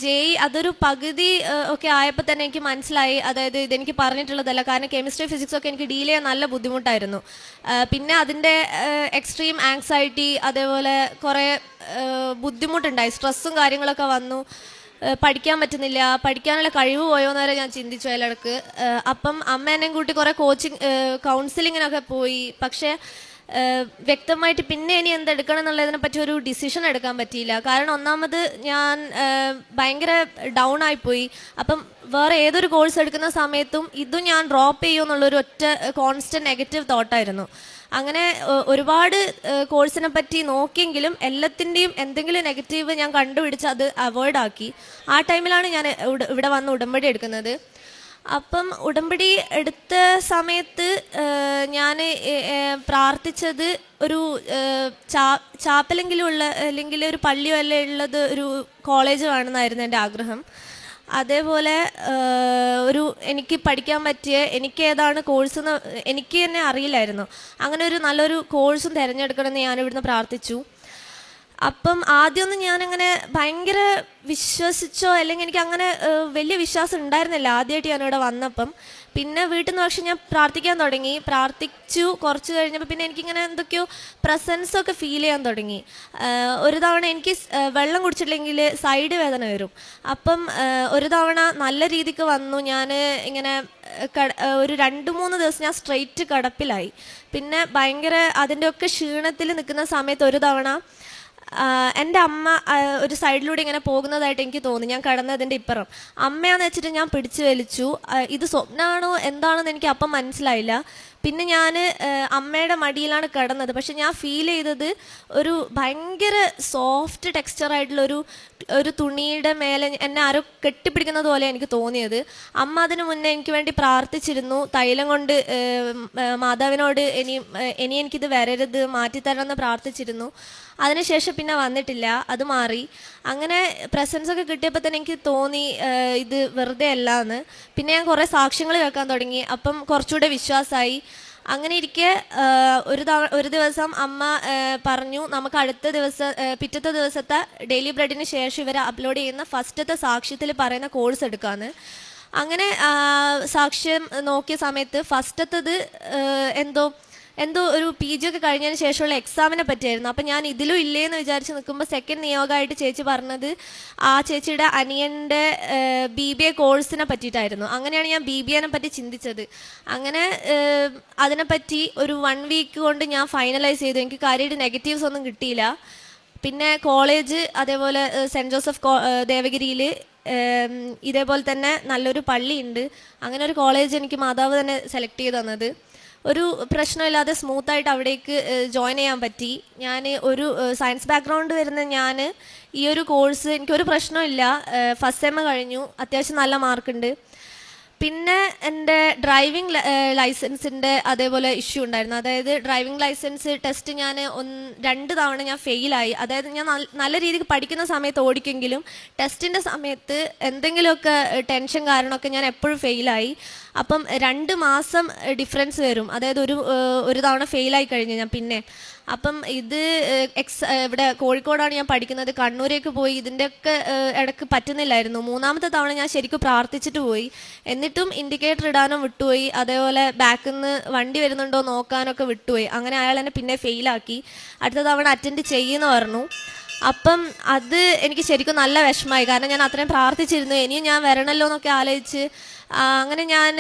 JEE അതൊരു പകുതി ഒക്കെ ആയപ്പോൾ തന്നെ എനിക്ക് മനസ്സിലായി, അതായത് ഇതെനിക്ക് പറഞ്ഞിട്ടുള്ളതല്ല. കാരണം കെമിസ്ട്രി ഫിസിക്സ് ഒക്കെ എനിക്ക് ഡീൽ ചെയ്യാൻ നല്ല ബുദ്ധിമുട്ടായിരുന്നു. പിന്നെ അതിൻ്റെ എക്സ്ട്രീം ആങ്സൈറ്റി, അതേപോലെ കുറേ ബുദ്ധിമുട്ടുണ്ടായി, സ്ട്രെസ്സും കാര്യങ്ങളൊക്കെ വന്നു. പഠിക്കാൻ പറ്റുന്നില്ല, പഠിക്കാനുള്ള കഴിവ് പോയോ എന്ന് വരെ ഞാൻ ചിന്തിച്ചു അതിലിടക്ക്. അപ്പം അമ്മ എന്നെ കൂട്ടി കുറേ കൗൺസിലിങ്ങിനൊക്കെ പോയി. പക്ഷേ വ്യക്തമായിട്ട് പിന്നെ ഇനി എന്തെടുക്കണം എന്നുള്ളതിനെ പറ്റി ഒരു ഡിസിഷൻ എടുക്കാൻ പറ്റിയില്ല. കാരണം ഒന്നാമത് ഞാൻ ഭയങ്കര ഡൗൺ ആയിപ്പോയി. അപ്പം വേറെ ഏതൊരു കോഴ്സ് എടുക്കുന്ന സമയത്തും ഇതും ഞാൻ ഡ്രോപ്പ് ചെയ്യുമെന്നുള്ളൊരു ഒറ്റ കോൺസ്റ്റൻറ്റ് നെഗറ്റീവ് തോട്ടായിരുന്നു. അങ്ങനെ ഒരുപാട് കോഴ്സിനെ പറ്റി നോക്കിയെങ്കിലും എല്ലാത്തിൻ്റെയും എന്തെങ്കിലും നെഗറ്റീവ് ഞാൻ കണ്ടുപിടിച്ച് അത് അവോയ്ഡ് ആക്കി. ആ ടൈമിലാണ് ഞാൻ ഇവിടെ വന്ന് ഉടമ്പടി എടുക്കുന്നത്. അപ്പം ഉടമ്പടി എടുത്ത സമയത്ത് ഞാൻ പ്രാർത്ഥിച്ചത് ഒരു ചാപ്പലെങ്കിലും ഉള്ള, അല്ലെങ്കിൽ ഒരു പള്ളിയോ അല്ലേ ഉള്ളത് ഒരു കോളേജ് വേണമെന്നായിരുന്നു എൻ്റെ ആഗ്രഹം. അതേപോലെ എനിക്ക് പഠിക്കാൻ പറ്റിയ, എനിക്ക് ഏതാണ് കോഴ്സ് എന്ന് എനിക്ക് തന്നെ അറിയില്ലായിരുന്നു. അങ്ങനെ ഒരു നല്ലൊരു കോഴ്സും തിരഞ്ഞെടുക്കണമെന്ന് ഞാനിവിടുന്ന് പ്രാർത്ഥിച്ചു. അപ്പം ആദ്യമൊന്നും ഞാനങ്ങനെ ഭയങ്കര വിശ്വസിച്ചോ അല്ലെങ്കിൽ എനിക്ക് അങ്ങനെ വലിയ വിശ്വാസം ഉണ്ടായിരുന്നില്ല ആദ്യമായിട്ട് ഞാനിവിടെ വന്നപ്പം. പിന്നെ വീട്ടിൽ നിന്ന് പക്ഷെ ഞാൻ പ്രാർത്ഥിക്കാൻ തുടങ്ങി. പ്രാർത്ഥിച്ചു കുറച്ച് കഴിഞ്ഞപ്പോൾ പിന്നെ എനിക്കിങ്ങനെ എന്തൊക്കെയോ പ്രസൻസൊക്കെ ഫീൽ ചെയ്യാൻ തുടങ്ങി. ഒരു തവണ എനിക്ക് വെള്ളം കുടിച്ചിട്ടില്ലെങ്കിൽ സൈഡ് വേദന വരും. അപ്പം ഒരു തവണ നല്ല രീതിക്ക് വന്നു. ഞാൻ ഇങ്ങനെ ഒരു 2-3 ദിവസം ഞാൻ സ്ട്രെയിറ്റ് കിടപ്പിലായി. പിന്നെ ഭയങ്കര അതിൻ്റെയൊക്കെ ക്ഷീണത്തിൽ നിൽക്കുന്ന സമയത്ത് ഒരു തവണ എൻ്റെ അമ്മ ഒരു സൈഡിലൂടെ ഇങ്ങനെ പോകുന്നതായിട്ട് എനിക്ക് തോന്നി. ഞാൻ കിടന്നതിൻ്റെ ഇപ്പുറം അമ്മയാന്ന് വെച്ചിട്ട് ഞാൻ പിടിച്ചു വലിച്ചു. ഇത് സ്വപ്നമാണോ എന്താണെന്ന് എനിക്ക് അപ്പം മനസ്സിലായില്ല. പിന്നെ ഞാൻ അമ്മയുടെ മടിയിലാണ് കിടന്നത്. പക്ഷെ ഞാൻ ഫീൽ ചെയ്തത് ഒരു ഭയങ്കര സോഫ്റ്റ് ടെക്സ്ചറായിട്ടുള്ളൊരു തുണിയുടെ മേലെ എന്നെ ആരോ കെട്ടിപ്പിടിക്കുന്നത് പോലെ എനിക്ക് തോന്നിയത്. അമ്മ അതിനു മുന്നേ എനിക്ക് വേണ്ടി പ്രാർത്ഥിച്ചിരുന്നു, തൈലം കൊണ്ട് മാതാവിനോട് ഇനി എനിക്കിത് വരരുത്, മാറ്റിത്തരണമെന്ന് പ്രാർത്ഥിച്ചിരുന്നു. അതിനുശേഷം പിന്നെ വന്നിട്ടില്ല, അത് മാറി. അങ്ങനെ പ്രസൻസൊക്കെ കിട്ടിയപ്പോൾ തന്നെ എനിക്ക് തോന്നി ഇത് വെറുതെ അല്ല എന്ന്. പിന്നെ ഞാൻ കുറേ സാക്ഷ്യങ്ങൾ കേൾക്കാൻ തുടങ്ങി. അപ്പം കുറച്ചുകൂടെ വിശ്വാസമായി. അങ്ങനെ ഇരിക്കെ ഒരു ദിവസം അമ്മ പറഞ്ഞു, നമുക്ക് പിറ്റത്തെ ദിവസത്തെ ഡെയിലി ബ്രെഡിന് ശേഷം ഇവർ അപ്ലോഡ് ചെയ്യുന്ന ഫസ്റ്റത്തെ സാക്ഷ്യത്തിൽ പറയുന്ന കോഴ്സ് എടുക്കാമെന്ന്. അങ്ങനെ സാക്ഷ്യം നോക്കിയ സമയത്ത് ഫസ്റ്റത്തത് എന്തോ ഒരു PG ഒക്കെ കഴിഞ്ഞതിന് ശേഷമുള്ള എക്സാമിനെ പറ്റിയായിരുന്നു. അപ്പം ഞാൻ ഇതിലും ഇല്ലേന്ന് വിചാരിച്ച് നിൽക്കുമ്പോൾ സെക്കൻഡ് നിയോഗമായിട്ട് ചേച്ചി പറഞ്ഞത് ആ ചേച്ചിയുടെ അനിയൻ്റെ BBA കോഴ്സിനെ പറ്റിയിട്ടായിരുന്നു. അങ്ങനെയാണ് ഞാൻ BBAനെ പറ്റി ചിന്തിച്ചത്. അങ്ങനെ അതിനെപ്പറ്റി ഒരു 1 വീക്ക് കൊണ്ട് ഞാൻ ഫൈനലൈസ് ചെയ്തു. എനിക്ക് കാര്യമായിട്ട് നെഗറ്റീവ്സ് ഒന്നും കിട്ടിയില്ല. പിന്നെ കോളേജ് അതേപോലെ സെൻറ്റ് ജോസഫ് ദേവഗിരിയിൽ ഇതേപോലെ തന്നെ നല്ലൊരു പള്ളിയുണ്ട്. അങ്ങനെ ഒരു കോളേജ് എനിക്ക് മാതാവ് തന്നെ സെലക്ട് ചെയ്ത് തന്നത്. ഒരു പ്രശ്നമില്ലാതെ സ്മൂത്തായിട്ട് അവിടേക്ക് ജോയിൻ ചെയ്യാൻ പറ്റി. ഞാൻ ഒരു സയൻസ് ബാക്ക്ഗ്രൗണ്ട് വരുന്ന ഞാൻ ഈ ഒരു കോഴ്സ് എനിക്കൊരു പ്രശ്നമില്ല. ഫസ്റ്റ് സെം കഴിഞ്ഞു, അത്യാവശ്യം നല്ല മാർക്കുണ്ട്. പിന്നെ എൻ്റെ ഡ്രൈവിംഗ് ലൈസൻസിൻ്റെ അതേപോലെ ഇഷ്യൂ ഉണ്ടായിരുന്നു. അതായത് ഡ്രൈവിംഗ് ലൈസൻസ് ടെസ്റ്റ് ഞാൻ 2 തവണ ഞാൻ ഫെയിലായി. അതായത് ഞാൻ നല്ല രീതിക്ക് പഠിക്കുന്ന സമയത്ത് ഓടിക്കെങ്കിലും ടെസ്റ്റിൻ്റെ സമയത്ത് എന്തെങ്കിലുമൊക്കെ ടെൻഷൻ കാരണമൊക്കെ ഞാൻ എപ്പോഴും ഫെയിലായി. അപ്പം 2 മാസം ഡിഫറൻസ് വരും. അതായത് ഒരു തവണ ഫെയിലായി കഴിഞ്ഞു ഞാൻ. പിന്നെ അപ്പം ഇത് ഇവിടെ കോഴിക്കോടാണ് ഞാൻ പഠിക്കുന്നത്. കണ്ണൂരേക്ക് പോയി ഇതിൻ്റെയൊക്കെ ഇടയ്ക്ക് പറ്റുന്നില്ലായിരുന്നു. 3ാമത്തെ തവണ ഞാൻ ശരിക്കും പ്രാർത്ഥിച്ചിട്ട് പോയി. എന്നിട്ടും ഇൻഡിക്കേറ്റർ ഇടാനും വിട്ടുപോയി. അതേപോലെ ബാക്കിൽ നിന്ന് വണ്ടി വരുന്നുണ്ടോ നോക്കാനൊക്കെ വിട്ടുപോയി. അങ്ങനെ അയാൾ എന്നെ പിന്നെ ഫെയിലാക്കി. അടുത്ത തവണ അറ്റൻഡ് ചെയ്യുമെന്ന് പറഞ്ഞു. അപ്പം അത് എനിക്ക് ശരിക്കും നല്ല വിഷമമായി. കാരണം ഞാൻ അത്രയും പ്രാർത്ഥിച്ചിരുന്നു, ഇനിയും ഞാൻ വരണമല്ലോ എന്നൊക്കെ ആലോചിച്ച്. അങ്ങനെ ഞാൻ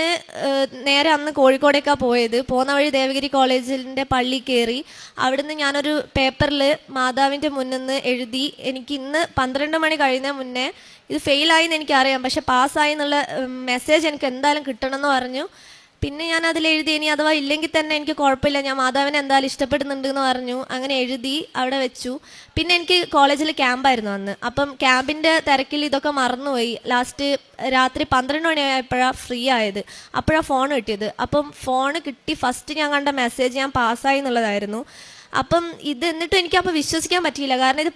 നേരെ അന്ന് കോഴിക്കോടേക്കാണ് പോയത്. പോകുന്ന വഴി ദേവഗിരി കോളേജിൻ്റെ പള്ളി കയറി. അവിടുന്ന് ഞാനൊരു പേപ്പറിൽ മാതാവിൻ്റെ മുന്നിൽ നിന്ന് എഴുതി, എനിക്ക് ഇന്ന് 12 മണി കഴിയുന്ന മുന്നേ ഇത് ഫെയിലായി എന്ന് എനിക്കറിയാം, പക്ഷെ പാസ്സായി എന്നുള്ള മെസ്സേജ് എനിക്ക് എന്തായാലും കിട്ടണമെന്ന് പറഞ്ഞു. പിന്നെ ഞാൻ അതിലെഴുതി, ഇനി അഥവാ ഇല്ലെങ്കിൽ തന്നെ എനിക്ക് കുഴപ്പമില്ല, ഞാൻ മാതാവിനെ എന്തായാലും ഇഷ്ടപ്പെടുന്നുണ്ട് എന്ന് പറഞ്ഞു. അങ്ങനെ എഴുതി അവിടെ വെച്ചു. പിന്നെ എനിക്ക് കോളേജിൽ ക്യാമ്പായിരുന്നു അന്ന്. അപ്പം ക്യാമ്പിൻ്റെ തിരക്കിൽ ഇതൊക്കെ മറന്നുപോയി. ലാസ്റ്റ് രാത്രി 12 മണിയായപ്പോഴാണ് ഫ്രീ ആയത്. അപ്പോഴാണ് ഫോൺ കിട്ടിയത്. അപ്പം ഫോൺ കിട്ടി ഫസ്റ്റ് ഞാൻ കണ്ട മെസ്സേജ് ഞാൻ പാസ്സായി എന്നുള്ളതായിരുന്നു. അപ്പം ഇത് എന്നിട്ടും എനിക്കപ്പോൾ വിശ്വസിക്കാൻ പറ്റിയില്ല. കാരണം ഇത്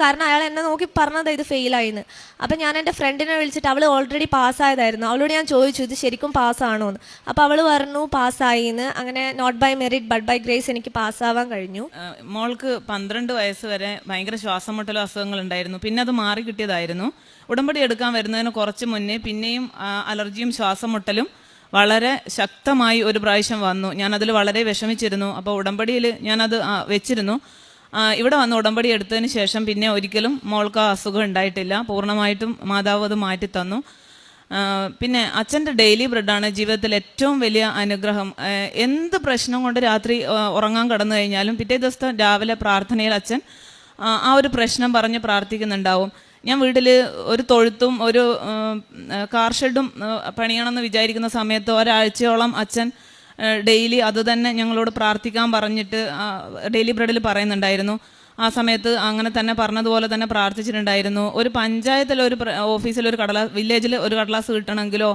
കാരണം അയാൾ എന്നെ നോക്കി പറഞ്ഞത് ഇത് ഫെയിലായിന്ന്. അപ്പം ഞാൻ എൻ്റെ ഫ്രണ്ടിനെ വിളിച്ചിട്ട്, അവൾ ഓൾറെഡി പാസ്സായതായിരുന്നു, അവളോട് ഞാൻ ചോദിച്ചു ഇത് ശരിക്കും പാസ്സാണോ എന്ന്. അപ്പോൾ അവൾ പറഞ്ഞു പാസ്സായിന്ന്. അങ്ങനെ not by merit but by grace എനിക്ക് പാസ്സാവാൻ കഴിഞ്ഞു. മോൾക്ക് 12 വയസ്സ് വരെ ഭയങ്കര ശ്വാസം മുട്ടലും അസുഖങ്ങൾ ഉണ്ടായിരുന്നു. പിന്നെ അത് മാറി കിട്ടിയതായിരുന്നു. ഉടമ്പടി എടുക്കാൻ വരുന്നതിന് കുറച്ച് മുന്നേ പിന്നെയും അലർജിയും ശ്വാസം മുട്ടലും വളരെ ശക്തമായി ഒരു പ്രാവശ്യം വന്നു. ഞാനതിൽ വളരെ വിഷമിച്ചിരുന്നു. അപ്പോൾ ഉടമ്പടിയിൽ ഞാനത് വെച്ചിരുന്നു. ഇവിടെ വന്ന് ഉടമ്പടി എടുത്തതിന് ശേഷം പിന്നെ ഒരിക്കലും മോൾക്ക് ആ അസുഖം ഉണ്ടായിട്ടില്ല. പൂർണ്ണമായിട്ടും മാതാവ് അത് മാറ്റിത്തന്നു. പിന്നെ അച്ഛൻ്റെ ഡെയിലി ബ്രെഡാണ് ജീവിതത്തിൽ ഏറ്റവും വലിയ അനുഗ്രഹം. എന്ത് പ്രശ്നം കൊണ്ട് രാത്രി ഉറങ്ങാൻ കിടന്നു കഴിഞ്ഞാലും പിറ്റേ ദിവസത്തെ രാവിലെ പ്രാർത്ഥനയിൽ അച്ഛൻ ആ ഒരു പ്രശ്നം പറഞ്ഞ് പ്രാർത്ഥിക്കുന്നുണ്ടാവും. ഞാൻ വീട്ടിൽ ഒരു തൊഴുത്തും ഒരു കാർ ഷെഡും പണിയണമെന്ന് വിചാരിക്കുന്ന സമയത്ത് ഒരാഴ്ചയോളം അച്ഛൻ ഡെയിലി അത് തന്നെ ഞങ്ങളോട് പ്രാർത്ഥിക്കാൻ പറഞ്ഞിട്ട് ഡെയിലി ബ്രെഡിൽ പറയുന്നുണ്ടായിരുന്നു. ആ സമയത്ത് അങ്ങനെ തന്നെ പറഞ്ഞതുപോലെ തന്നെ പ്രാർത്ഥിച്ചിട്ടുണ്ടായിരുന്നു. ഒരു പഞ്ചായത്തിൽ ഓഫീസിൽ ഒരു വില്ലേജിൽ ഒരു കടലാസ് കിട്ടണമെങ്കിലോ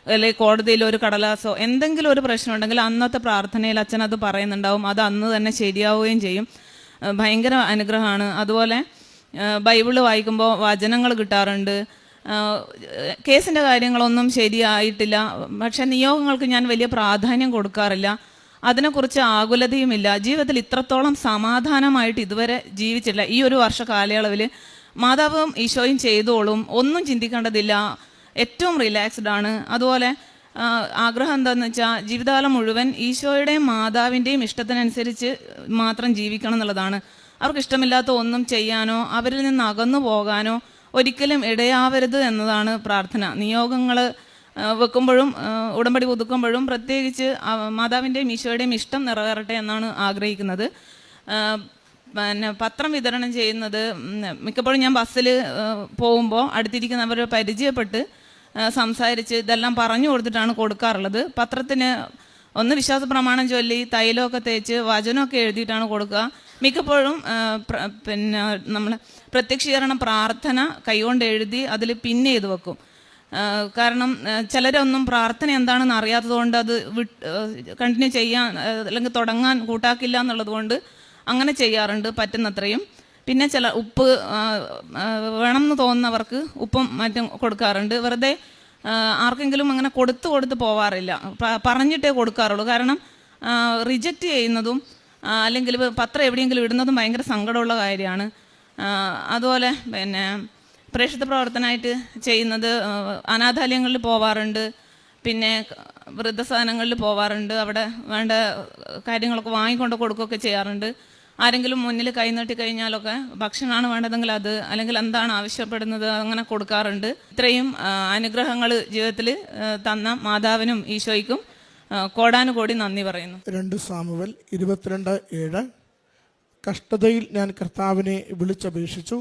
അല്ലെങ്കിൽ കോടതിയിൽ ഒരു കടലാസോ എന്തെങ്കിലും ഒരു പ്രശ്നം ഉണ്ടെങ്കിൽ അന്നത്തെ പ്രാർത്ഥനയിൽ അച്ഛൻ അത് പറയുന്നുണ്ടാവും. അത് അന്ന് തന്നെ ശരിയാവുകയും ചെയ്യും. ഭയങ്കര അനുഗ്രഹമാണ്. അതുപോലെ ബൈബിള് വായിക്കുമ്പോൾ വചനങ്ങൾ കിട്ടാറുണ്ട്. കേസിൻ്റെ കാര്യങ്ങളൊന്നും ശരിയായിട്ടില്ല, പക്ഷെ നിയോഗങ്ങൾക്ക് ഞാൻ വലിയ പ്രാധാന്യം കൊടുക്കാറില്ല. അതിനെക്കുറിച്ച് ആകുലതയുമില്ല. ജീവിതത്തിൽ ഇത്രത്തോളം സമാധാനമായിട്ട് ഇതുവരെ ജീവിച്ചില്ല. ഈ ഒരു വർഷ കാലയളവിൽ മാതാവും ഈശോയും ചെയ്തോളും, ഒന്നും ചിന്തിക്കേണ്ടതില്ല, ഏറ്റവും റിലാക്സ്ഡ് ആണ്. അതുപോലെ ആഗ്രഹം എന്താണെന്ന് വെച്ചാൽ ജീവിതകാലം മുഴുവൻ ഈശോയുടെയും മാതാവിൻ്റെയും ഇഷ്ടത്തിനനുസരിച്ച് മാത്രം ജീവിക്കണം എന്നുള്ളതാണ്. അവർക്ക് ഇഷ്ടമില്ലാത്ത ഒന്നും ചെയ്യാനോ അവരിൽ നിന്ന് അകന്നു പോകാനോ ഒരിക്കലും ഇടയാവരുത് എന്നതാണ് പ്രാർത്ഥന. നിയോഗങ്ങൾ വെക്കുമ്പോഴും ഉടമ്പടി പുതുക്കുമ്പോഴും പ്രത്യേകിച്ച് മാതാവിൻ്റെയും ഈശോയുടെയും ഇഷ്ടം നിറവേറട്ടെ എന്നാണ് ആഗ്രഹിക്കുന്നത്. പിന്നെ പത്രം വിതരണം ചെയ്യുന്നത് മിക്കപ്പോഴും ഞാൻ ബസ്സിൽ പോകുമ്പോൾ അടുത്തിരിക്കുന്നവരെ പരിചയപ്പെട്ട് സംസാരിച്ച് ഇതെല്ലാം പറഞ്ഞു കൊടുത്തിട്ടാണ് കൊടുക്കാറുള്ളത്. പത്രത്തിന് ഒന്ന് വിശ്വാസ പ്രമാണം ചൊല്ലി തൈലമൊക്കെ തേച്ച് വചനമൊക്കെ എഴുതിയിട്ടാണ് കൊടുക്കുക. മിക്കപ്പോഴും പിന്നെ നമ്മൾ പ്രത്യക്ഷീകരണ പ്രാർത്ഥന കൈകൊണ്ട് എഴുതി അതിൽ പിൻ ചെയ്ത് വെക്കും. കാരണം ചിലരൊന്നും പ്രാർത്ഥന എന്താണെന്ന് അറിയാത്തതുകൊണ്ട് അത് കണ്ടിന്യൂ ചെയ്യാൻ അല്ലെങ്കിൽ തുടങ്ങാൻ കൂട്ടാക്കില്ല എന്നുള്ളത് കൊണ്ട് അങ്ങനെ ചെയ്യാറുണ്ട് പറ്റുന്നത്രയും. പിന്നെ ചില ഉപ്പ് വേണമെന്ന് തോന്നുന്നവർക്ക് ഉപ്പും മറ്റും കൊടുക്കാറുണ്ട്. വെറുതെ ആർക്കെങ്കിലും അങ്ങനെ കൊടുത്ത് പോവാറില്ല, പറഞ്ഞിട്ടേ കൊടുക്കാറുള്ളൂ. കാരണം റിജക്റ്റ് ചെയ്യുന്നതും അല്ലെങ്കിൽ പത്രം എവിടെയെങ്കിലും ഇടുന്നതും ഭയങ്കര സങ്കടമുള്ള കാര്യമാണ്. അതുപോലെ പിന്നെ പ്രേക്ഷിത പ്രവർത്തനമായിട്ട് ചെയ്യുന്നത് അനാഥാലയങ്ങളിൽ പോവാറുണ്ട്, പിന്നെ വൃദ്ധസദനങ്ങളിൽ പോവാറുണ്ട്, അവിടെ വേണ്ട കാര്യങ്ങളൊക്കെ വാങ്ങിക്കൊണ്ട് കൊടുക്കുകയൊക്കെ ചെയ്യാറുണ്ട്. ആരെങ്കിലും മുന്നിൽ കൈനീട്ടി കഴിഞ്ഞാലൊക്കെ ഭക്ഷണമാണ് വേണ്ടതെങ്കിൽ അത്, അല്ലെങ്കിൽ എന്താണ് ആവശ്യപ്പെടുന്നത് അങ്ങനെ കൊടുക്കാറുണ്ട്. ഇത്രയും അനുഗ്രഹങ്ങൾ ജീവിതത്തിൽ തന്ന മാതാവിനും ഈശോയ്ക്കും കോടാനുകോടി നന്ദി പറയുന്നു. 2 സാമുവേൽ 22:7 കഷ്ടതയിൽ ഞാൻ കർത്താവിനെ വിളിച്ചപേക്ഷിച്ചു.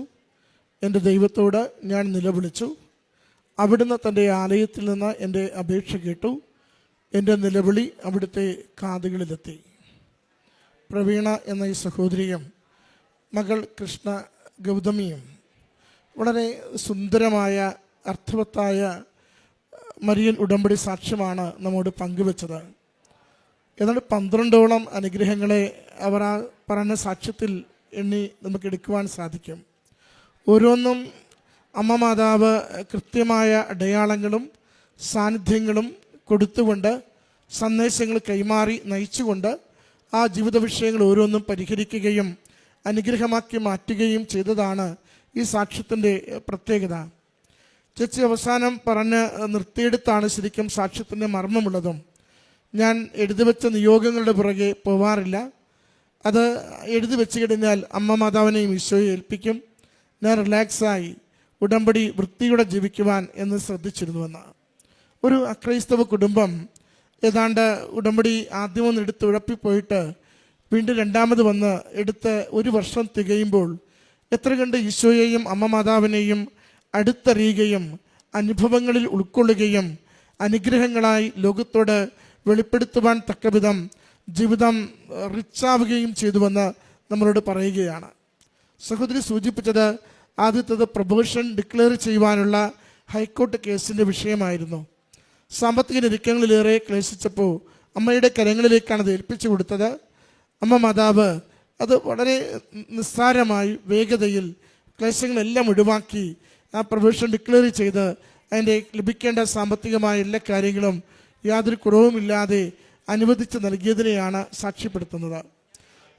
എൻ്റെ ദൈവത്തോട് ഞാൻ നിലവിളിച്ചു. അവിടുന്ന് തൻ്റെ ആലയത്തിൽ നിന്ന് എൻ്റെ അപേക്ഷ കേട്ടു. എൻ്റെ നിലവിളി അവിടുത്തെ കാതുകളിലെത്തി. പ്രവീണ എന്ന ഈ സഹോദരിയും മകൾ കൃഷ്ണ ഗൗതമിയും വളരെ സുന്ദരമായ അർത്ഥവത്തായ മരിയൻ ഉടമ്പടി സാക്ഷ്യമാണ് നമ്മോട് പങ്കുവച്ചത്. ഏതാണ്ട് 12ഓളം അനുഗ്രഹങ്ങളെ അവർ ആ പറഞ്ഞ സാക്ഷ്യത്തിൽ എണ്ണി നമുക്ക് എടുക്കുവാൻ സാധിക്കും. ഓരോന്നും അമ്മ മാതാവ് കൃത്യമായ അടയാളങ്ങളും സാന്നിധ്യങ്ങളും കൊടുത്തുകൊണ്ട് സന്ദേശങ്ങൾ കൈമാറി നയിച്ചുകൊണ്ട് ആ ജീവിത വിഷയങ്ങൾ ഓരോന്നും പരിഹരിക്കുകയും അനുഗ്രഹമാക്കി മാറ്റുകയും ചെയ്തതാണ് ഈ സാക്ഷ്യത്തിൻ്റെ പ്രത്യേകത. ചേച്ചി അവസാനം പറഞ്ഞ് നിർത്തിയെടുത്താണ് ശരിക്കും സാക്ഷ്യത്തിൻ്റെ മർമ്മമുള്ളതും. ഞാൻ എഴുതി വെച്ച നിയോഗങ്ങളുടെ പുറകെ പോവാറില്ല. അത് എഴുതി വെച്ച് കഴിഞ്ഞാൽ അമ്മ മാതാവിനെയും ഈശോയെ ഏൽപ്പിക്കും. ഞാൻ റിലാക്സായി ഉടമ്പടി വൃത്തിയോടെ ജീവിക്കുവാൻ എന്ന് ശ്രദ്ധിച്ചിരുന്നുവെന്ന്. ഒരു അക്രൈസ്തവ കുടുംബം ഏതാണ്ട് ഉടമ്പടി ആദ്യമൊന്ന് എടുത്ത് ഉഴപ്പിപ്പോയിട്ട് വീണ്ടും രണ്ടാമത് വന്ന് എടുത്ത് 1 വർഷം തികയുമ്പോൾ എത്ര കണ്ട് ഈശോയെയും അമ്മ മാതാവിനെയും അടുത്തറിയുകയും അനുഭവങ്ങളിൽ ഉൾക്കൊള്ളുകയും അനുഗ്രഹങ്ങളായി ലോകത്തോട് വെളിപ്പെടുത്തുവാൻ തക്കവിധം ജീവിതം റിച്ചാവുകയും ചെയ്തുവെന്ന് നമ്മളോട് പറയുകയാണ്. സഹോദരി സൂചിപ്പിച്ചത് ആദ്യത്തേത് പ്രൊബേഷൻ ഡിക്ലെയർ ചെയ്യുവാനുള്ള ഹൈക്കോടതി കേസിൻ്റെ വിഷയമായിരുന്നു. സാമ്പത്തിക ഞെരുക്കങ്ങളിലേറെ ക്ലേശിച്ചപ്പോൾ അമ്മയുടെ കരങ്ങളിലേക്കാണ് അത് ഏൽപ്പിച്ചു കൊടുത്തത്. അമ്മ മാതാവ് അത് വളരെ നിസ്സാരമായി വേഗതയിൽ ക്ലേശങ്ങളെല്ലാം ഒഴിവാക്കി ആ പ്രൊബേഷൻ ഡിക്ലെയർ ചെയ്ത് അതിൻ്റെ ലഭിക്കേണ്ട സാമ്പത്തികമായ എല്ലാ കാര്യങ്ങളും യാതൊരു കുറവുമില്ലാതെ അനുവദിച്ച് നൽകിയതിനെയാണ് സാക്ഷ്യപ്പെടുത്തുന്നത്.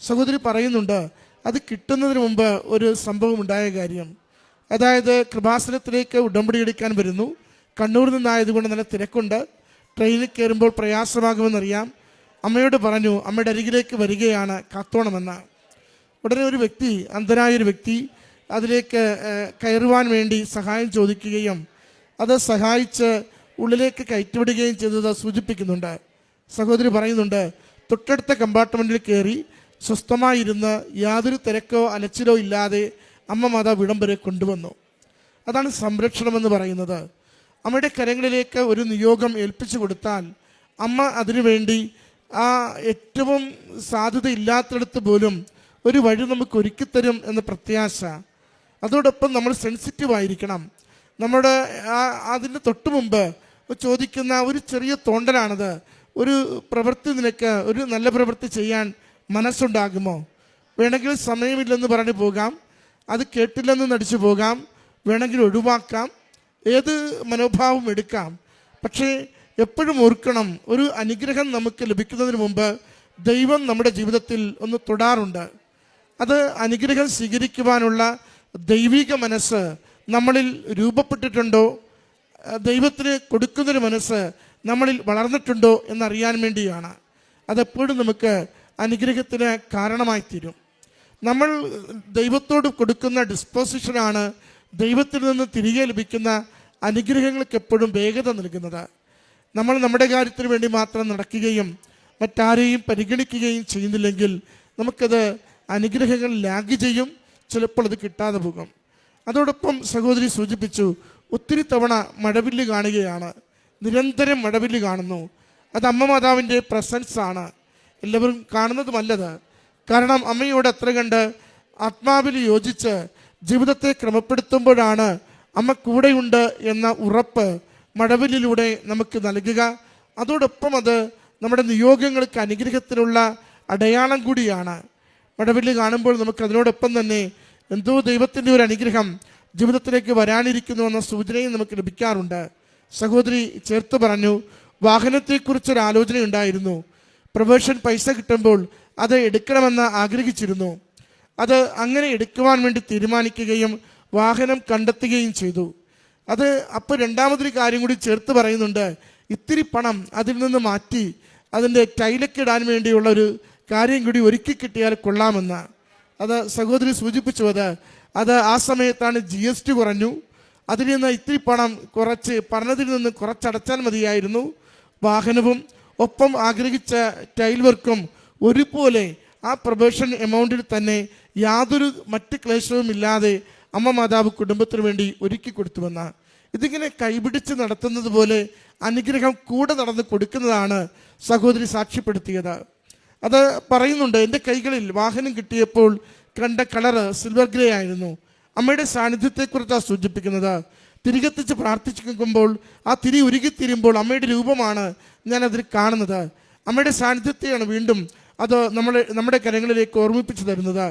സഹോദരി പറയുന്നുണ്ട്, അത് കിട്ടുന്നതിന് മുമ്പ് ഒരു സംഭവം ഉണ്ടായ കാര്യം. അതായത് കൃപാസനത്തിലേക്ക് ഉടമ്പടി എടുക്കാൻ വരുന്നു. കണ്ണൂരിൽ നിന്നായതുകൊണ്ട് നല്ല തിരക്കുണ്ട്. ട്രെയിനിൽ കയറുമ്പോൾ പ്രയാസമാകുമെന്നറിയാം. അമ്മയോട് പറഞ്ഞു, അമ്മയുടെ അരികിലേക്ക് വരികയാണ്, കാത്തോണമെന്ന്. ഉടനെ ഒരു വ്യക്തി, അന്ധനായൊരു വ്യക്തി അതിലേക്ക് കയറുവാൻ വേണ്ടി സഹായം ചോദിക്കുകയും അത് സഹായിച്ച് ഉള്ളിലേക്ക് കയറ്റിവിടുകയും ചെയ്തത് സൂചിപ്പിക്കുന്നുണ്ട്. സഹോദരി പറയുന്നുണ്ട്, തൊട്ടടുത്ത കമ്പാർട്ട്മെൻറ്റിൽ കയറി സ്വസ്ഥമായിരുന്ന് യാതൊരു തിരക്കോ അലച്ചിലോ ഇല്ലാതെ അമ്മ മാതാവ് ഇടം വരെ കൊണ്ടുവന്നു. അതാണ് സംരക്ഷണമെന്ന് പറയുന്നത്. അമ്മയുടെ കരങ്ങളിലേക്ക് ഒരു നിയോഗം ഏൽപ്പിച്ചു കൊടുത്താൽ അമ്മ അതിനുവേണ്ടി ആ ഏറ്റവും സാധ്യതയില്ലാത്തിടത്ത് പോലും ഒരു വഴി നമുക്ക് ഒരുക്കിത്തരും എന്ന പ്രത്യാശ. അതോടൊപ്പം നമ്മൾ സെൻസിറ്റീവായിരിക്കണം. നമ്മുടെ അതിന് തൊട്ട് മുമ്പ് ചോദിക്കുന്ന ഒരു ചെറിയ തോണ്ടലാണത്. ഒരു പ്രവൃത്തി നിനക്ക് ഒരു നല്ല പ്രവൃത്തി ചെയ്യാൻ മനസ്സുണ്ടാകുമോ? വേണമെങ്കിൽ സമയമില്ലെന്ന് പറഞ്ഞു പോകാം, അത് കേട്ടില്ലെന്ന് നടിച്ചു പോകാം, വേണമെങ്കിൽ ഒഴിവാക്കാം, ഏത് മനോഭാവം എടുക്കാം. പക്ഷേ എപ്പോഴും ഓർക്കണം, ഒരു അനുഗ്രഹം നമുക്ക് ലഭിക്കുന്നതിന് മുമ്പ് ദൈവം നമ്മുടെ ജീവിതത്തിൽ ഒന്ന് തൊടാറുണ്ട്. അത് അനുഗ്രഹം സ്വീകരിക്കുവാനുള്ള ദൈവിക മനസ്സ് നമ്മളിൽ രൂപപ്പെട്ടിട്ടുണ്ടോ, ദൈവത്തിന് കൊടുക്കുന്നൊരു മനസ്സ് നമ്മളിൽ വളർന്നിട്ടുണ്ടോ എന്നറിയാൻ വേണ്ടിയാണ്. അതെപ്പോഴും നമുക്ക് അനുഗ്രഹത്തിന് കാരണമായി തീരും. നമ്മൾ ദൈവത്തോട് കൊടുക്കുന്ന ഡിസ്പോസിഷനാണ് ദൈവത്തിൽ നിന്ന് തിരികെ ലഭിക്കുന്ന അനുഗ്രഹങ്ങൾക്ക് എപ്പോഴും വേഗത നൽകുന്നത്. നമ്മൾ നമ്മുടെ കാര്യത്തിന് വേണ്ടി മാത്രം നടക്കുകയും മറ്റാരെയും പരിഗണിക്കുകയും ചെയ്യുന്നില്ലെങ്കിൽ നമുക്കത് അനുഗ്രഹങ്ങൾ ലാഗ് ചെയ്യും, ചിലപ്പോൾ അത് കിട്ടാതെ പോകും. അതോടൊപ്പം സഹോദരി സൂചിപ്പിച്ചു, ഒത്തിരി തവണ മഴവില്ല് കാണുകയാണ്, നിരന്തരം മഴവില്ല് കാണുന്നു. അത് അമ്മ മാതാവിൻ്റെ പ്രസൻസ് ആണ്, എല്ലാവരും കാണുന്നതുമല്ലത്. കാരണം അമ്മയോട് അത്ര കണ്ട് ആത്മാവിൽ യോജിച്ച് ജീവിതത്തെ ക്രമപ്പെടുത്തുമ്പോഴാണ് അമ്മ കൂടെയുണ്ട് എന്ന ഉറപ്പ് മഴവില്ലിലൂടെ നമുക്ക് നൽകുക. അതോടൊപ്പം അത് നമ്മുടെ നിയോഗങ്ങൾക്ക് അനുഗ്രഹത്തിനുള്ള അടയാളം കൂടിയാണ്. മഴവില്ല് കാണുമ്പോൾ നമുക്ക് അതിനോടൊപ്പം തന്നെ എന്തോ ദൈവത്തിൻ്റെ ഒരു അനുഗ്രഹം ജീവിതത്തിലേക്ക് വരാനിരിക്കുന്നു എന്ന സൂചനയും നമുക്ക് ലഭിക്കാറുണ്ട്. സഹോദരി ചേർത്ത് പറഞ്ഞു, വാഹനത്തെക്കുറിച്ചൊരു ആലോചന ഉണ്ടായിരുന്നു. പ്രൊവേഷൻ പൈസ കിട്ടുമ്പോൾ അത് എടുക്കണമെന്ന് ആഗ്രഹിച്ചിരുന്നു. അത് അങ്ങനെ എടുക്കുവാൻ വേണ്ടി തീരുമാനിക്കുകയും വാഹനം കണ്ടെത്തുകയും ചെയ്തു. അത് അപ്പോൾ രണ്ടാമതൊരു കാര്യം കൂടി ചേർത്ത് പറയുന്നുണ്ട്, ഇത്തിരി പണം അതിൽ നിന്ന് മാറ്റി അതിൻ്റെ ടൈലൊക്കെ ഇടാൻ വേണ്ടിയുള്ള ഒരു കാര്യം കൂടി ഒരുക്കി കിട്ടിയാൽ കൊള്ളാമെന്ന്. അത് സഹോദരി സൂചിപ്പിച്ചു. അത് ആ സമയത്താണ് GST കുറഞ്ഞു. അതിൽ നിന്ന് ഇത്തിരി പണം കുറച്ച് പറഞ്ഞതിൽ നിന്ന് കുറച്ചടച്ചാൽ മതിയായിരുന്നു. വാഹനവും ഒപ്പം ആഗ്രഹിച്ച ടൈൽ വർക്കും ഒരുപോലെ ആ പ്രൊബേഷൻ എമൗണ്ടിൽ തന്നെ യാതൊരു മറ്റ് ക്ലേശവും ഇല്ലാതെ അമ്മ മാതാവ് കുടുംബത്തിന് വേണ്ടി ഒരുക്കി കൊടുത്തുവെന്ന ഇതിങ്ങനെ കൈപിടിച്ച് നടത്തുന്നത് പോലെ അനുഗ്രഹം കൂടെ നടന്ന് കൊടുക്കുന്നതാണ് സഹോദരി സാക്ഷ്യപ്പെടുത്തിയത്. അത് പറയുന്നുണ്ട്, എൻ്റെ കൈകളിൽ വാഹനം കിട്ടിയപ്പോൾ കണ്ട കളറ് സിൽവർ ഗ്രേ ആയിരുന്നു. അമ്മയുടെ സാന്നിധ്യത്തെക്കുറിച്ചാണ് സൂചിപ്പിക്കുന്നത്. തിരികെത്തിച്ച് പ്രാർത്ഥിക്കുമ്പോൾ ആ തിരി ഉരുകിത്തിരിയുമ്പോൾ അമ്മയുടെ രൂപമാണ് ഞാനതിൽ കാണുന്നത്. അമ്മയുടെ സാന്നിധ്യത്തെയാണ് വീണ്ടും അത് നമ്മുടെ കരങ്ങളിലേക്ക് ഓർമ്മിപ്പിച്ചു തരുന്നത്.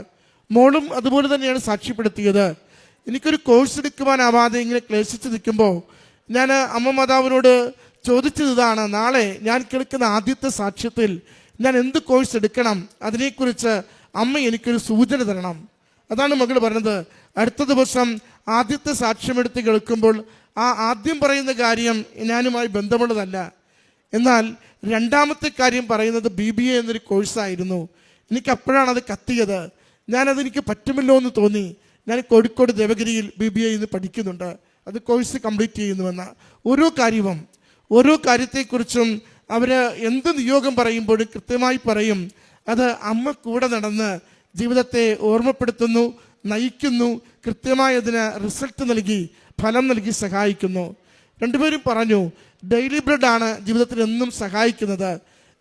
മോളും അതുപോലെ തന്നെയാണ് സാക്ഷ്യപ്പെടുത്തിയത്. എനിക്കൊരു കോഴ്സ് എടുക്കുവാനാവാതെ ഇങ്ങനെ ക്ലേശിച്ച് നിൽക്കുമ്പോൾ ഞാൻ അമ്മ മാതാവിനോട് ചോദിച്ചത് ഇതാണ്, നാളെ ഞാൻ കേൾക്കുന്ന ആദ്യത്തെ സാക്ഷ്യത്തിൽ ഞാൻ എന്ത് കോഴ്സ് എടുക്കണം, അതിനെക്കുറിച്ച് അമ്മ എനിക്കൊരു സൂചന തരണം. അതാണ് മകൾ പറഞ്ഞത്. അടുത്ത ദിവസം ആദ്യത്തെ സാക്ഷ്യമെടുത്ത് കേൾക്കുമ്പോൾ ആ ആദ്യം പറയുന്ന കാര്യം ഞാനുമായി ബന്ധമുള്ളതല്ല. എന്നാൽ രണ്ടാമത്തെ കാര്യം പറയുന്നത് BBA എന്നൊരു കോഴ്സായിരുന്നു. എനിക്ക് അപ്പോഴാണ് അത് കത്തിയത്. ഞാനതെനിക്ക് പറ്റുമല്ലോ എന്ന് തോന്നി. ഞാൻ കോഴിക്കോട് ദേവഗിരിയിൽ BBA ഇന്ന് പഠിക്കുന്നുണ്ട്. അത് കോഴ്സ് കംപ്ലീറ്റ് ചെയ്യുന്നുവെന്ന ഓരോ കാര്യത്തെക്കുറിച്ചും അവർ എന്ത് നിയോഗം പറയുമ്പോഴും കൃത്യമായി പറയും. അത് അമ്മ കൂടെ നടന്ന് ജീവിതത്തെ ഓർമ്മപ്പെടുത്തുന്നു, നയിക്കുന്നു, കൃത്യമായി അതിന് റിസൾട്ട് നൽകി, ഫലം നൽകി സഹായിക്കുന്നു. രണ്ടുപേരും പറഞ്ഞു, ഡെയിലി ബ്രെഡാണ് ജീവിതത്തിൽ എന്നും സഹായിക്കുന്നത്.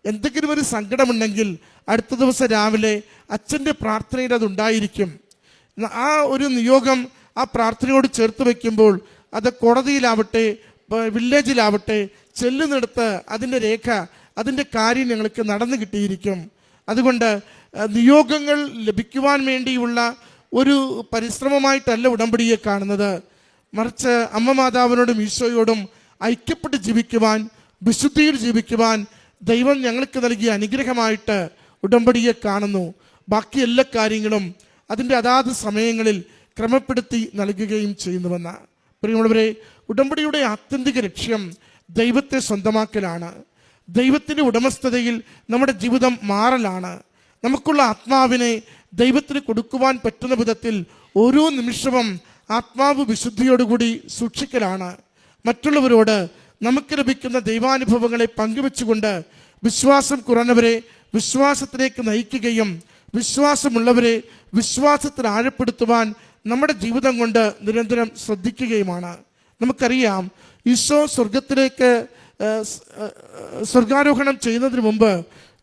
എന്തെങ്കിലും ഒരു സങ്കടമുണ്ടെങ്കിൽ അടുത്ത ദിവസം രാവിലെ അച്ഛൻ്റെ പ്രാർത്ഥനയിൽ അതുണ്ടായിരിക്കും. ആ ഒരു നിയോഗം ആ പ്രാർത്ഥനയോട് ചേർത്ത് വയ്ക്കുമ്പോൾ അത് കോടതിയിലാവട്ടെ വില്ലേജിലാവട്ടെ ചെല്ലുന്നിടത്ത് അതിൻ്റെ രേഖ, അതിൻ്റെ കാര്യം ഞങ്ങൾക്ക് നടന്നു കിട്ടിയിരിക്കും. അതുകൊണ്ട് നിയോഗങ്ങൾ ലഭിക്കുവാൻ വേണ്ടിയുള്ള ഒരു പരിശ്രമമായിട്ടല്ല ഉടമ്പടിയെ കാണുന്നത്, മറിച്ച് അമ്മ മാതാവിനോടും ഈശോയോടും ഐക്യപ്പെട്ട് ജീവിക്കുവാൻ, വിശുദ്ധിയിൽ ജീവിക്കുവാൻ ദൈവം ഞങ്ങൾക്ക് നൽകിയ അനുഗ്രഹമായിട്ട് ഉടമ്പടിയെ കാണുന്നു. ബാക്കി എല്ലാ കാര്യങ്ങളും അതിൻ്റെ അതാത് സമയങ്ങളിൽ ക്രമപ്പെടുത്തി നൽകുകയും ചെയ്യുന്നുവെന്ന. പ്രിയമുള്ളവരെ, ഉടമ്പടിയുടെ ആത്യന്തിക ലക്ഷ്യം ദൈവത്തെ സ്വന്തമാക്കലാണ്. ദൈവത്തിൻ്റെ ഉടമസ്ഥതയിൽ നമ്മുടെ ജീവിതം മാറലാണ്. നമുക്കുള്ള ആത്മാവിനെ ദൈവത്തിന് കൊടുക്കുവാൻ പറ്റുന്ന വിധത്തിൽ ഓരോ നിമിഷവും ആത്മാവ് വിശുദ്ധിയോടുകൂടി സൂക്ഷിക്കലാണ്. മറ്റുള്ളവരോട് നമുക്ക് ലഭിക്കുന്ന ദൈവാനുഭവങ്ങളെ പങ്കുവെച്ചുകൊണ്ട് വിശ്വാസം കുറഞ്ഞവരെ വിശ്വാസത്തിലേക്ക് നയിക്കുകയും വിശ്വാസമുള്ളവരെ വിശ്വാസത്തിൽ ആഴപ്പെടുത്തുവാൻ നമ്മുടെ ജീവിതം കൊണ്ട് നിരന്തരം ശ്രദ്ധിക്കുകയുമാണ്. നമുക്കറിയാം, ഈശോ സ്വർഗാരോഹണം ചെയ്യുന്നതിന് മുമ്പ്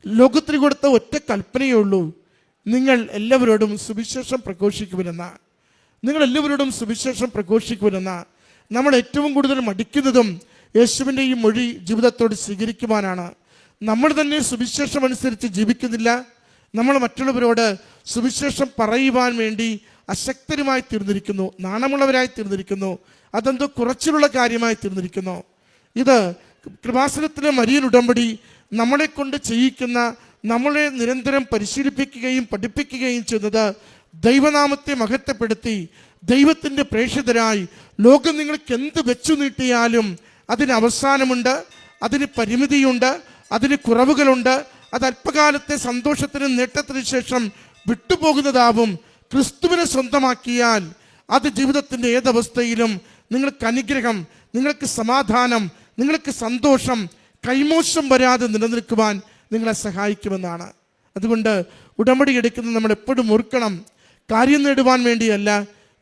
ലോകത്തിന് കൊടുത്ത ഒറ്റ കൽപ്പനയേ ഉള്ളൂ, നിങ്ങൾ എല്ലാവരോടും സുവിശേഷം പ്രഘോഷിക്കുമെന്ന. നമ്മൾ ഏറ്റവും കൂടുതൽ മടിക്കുന്നതും യേശുവിൻ്റെ ഈ മൊഴി ജീവിതത്തോട് സ്വീകരിക്കുവാനാണ്. നമ്മൾ തന്നെ സുവിശേഷം അനുസരിച്ച് ജീവിക്കുന്നില്ല. നമ്മൾ മറ്റുള്ളവരോട് സുവിശേഷം പറയുവാൻ വേണ്ടി അശക്തരുമായി തീർന്നിരിക്കുന്നു, നാണമുള്ളവരായി തീർന്നിരിക്കുന്നു, അതെന്തോ കുറച്ചിലുള്ള കാര്യമായി തീർന്നിരിക്കുന്നു. ഇത് കൃപാസനത്തിലെ മരിയൻ ഉടമ്പടി നമ്മളെ കൊണ്ട് ചെയ്യിക്കുന്ന, നമ്മളെ നിരന്തരം പരിശീലിപ്പിക്കുകയും പഠിപ്പിക്കുകയും ചെയ്യുന്നത് ദൈവനാമത്തെ മഹത്വപ്പെടുത്തി ദൈവത്തിൻ്റെ പ്രേക്ഷിതരായി ലോകം നിങ്ങൾക്ക് എന്ത് വെച്ചു നീട്ടിയാലും അതിന് അവസാനമുണ്ട്, അതിന് പരിമിതിയുണ്ട്, അതിന് കുറവുകളുണ്ട്. അത് അല്പകാലത്തെ സന്തോഷത്തിനും നേട്ടത്തിനു ശേഷം വിട്ടുപോകുന്നതാവും. ക്രിസ്തുവിനെ സ്വന്തമാക്കിയാൽ അത് ജീവിതത്തിൻ്റെ ഏതവസ്ഥയിലും നിങ്ങൾക്ക് അനുഗ്രഹം, നിങ്ങൾക്ക് സമാധാനം, നിങ്ങൾക്ക് സന്തോഷം, കൈമോശം വരാതെ നിലനിൽക്കുവാൻ നിങ്ങളെ സഹായിക്കുമെന്നാണ്. അതുകൊണ്ട് ഉടമ്പടി എടുക്കുന്നത് നമ്മൾ എപ്പോഴും ഓർക്കണം, കാര്യം നേടുവാൻ വേണ്ടിയല്ല,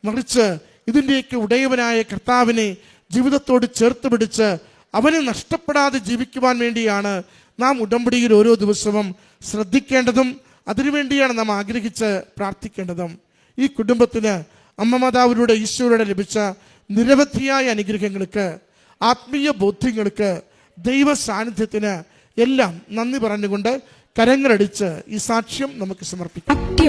മറിച്ച് ഇതിൻ്റെയൊക്കെ ഉടയവനായ കർത്താവിനെ ജീവിതത്തോട് ചേർത്ത് പിടിച്ച് അവനെ നഷ്ടപ്പെടാതെ ജീവിക്കുവാൻ വേണ്ടിയാണ് നാം ഉടമ്പടിയിൽ ഓരോ ദിവസവും ശ്രദ്ധിക്കേണ്ടതും അതിനുവേണ്ടിയാണ് നാം ആഗ്രഹിച്ച് പ്രാർത്ഥിക്കേണ്ടതും. ഈ കുടുംബത്തിന് അമ്മ മാതാവിലൂടെ ഈശോയുടെ ലഭിച്ച നിരവധിയായ അനുഗ്രഹങ്ങൾക്ക്, ആത്മീയ ബോധ്യങ്ങൾക്ക്, ദൈവ സാന്നിധ്യത്തിന് എല്ലാം നന്ദി പറഞ്ഞുകൊണ്ട് കരങ്ങളടിച്ച് ഈ സാക്ഷ്യം നമുക്ക് സമർപ്പിക്കാം.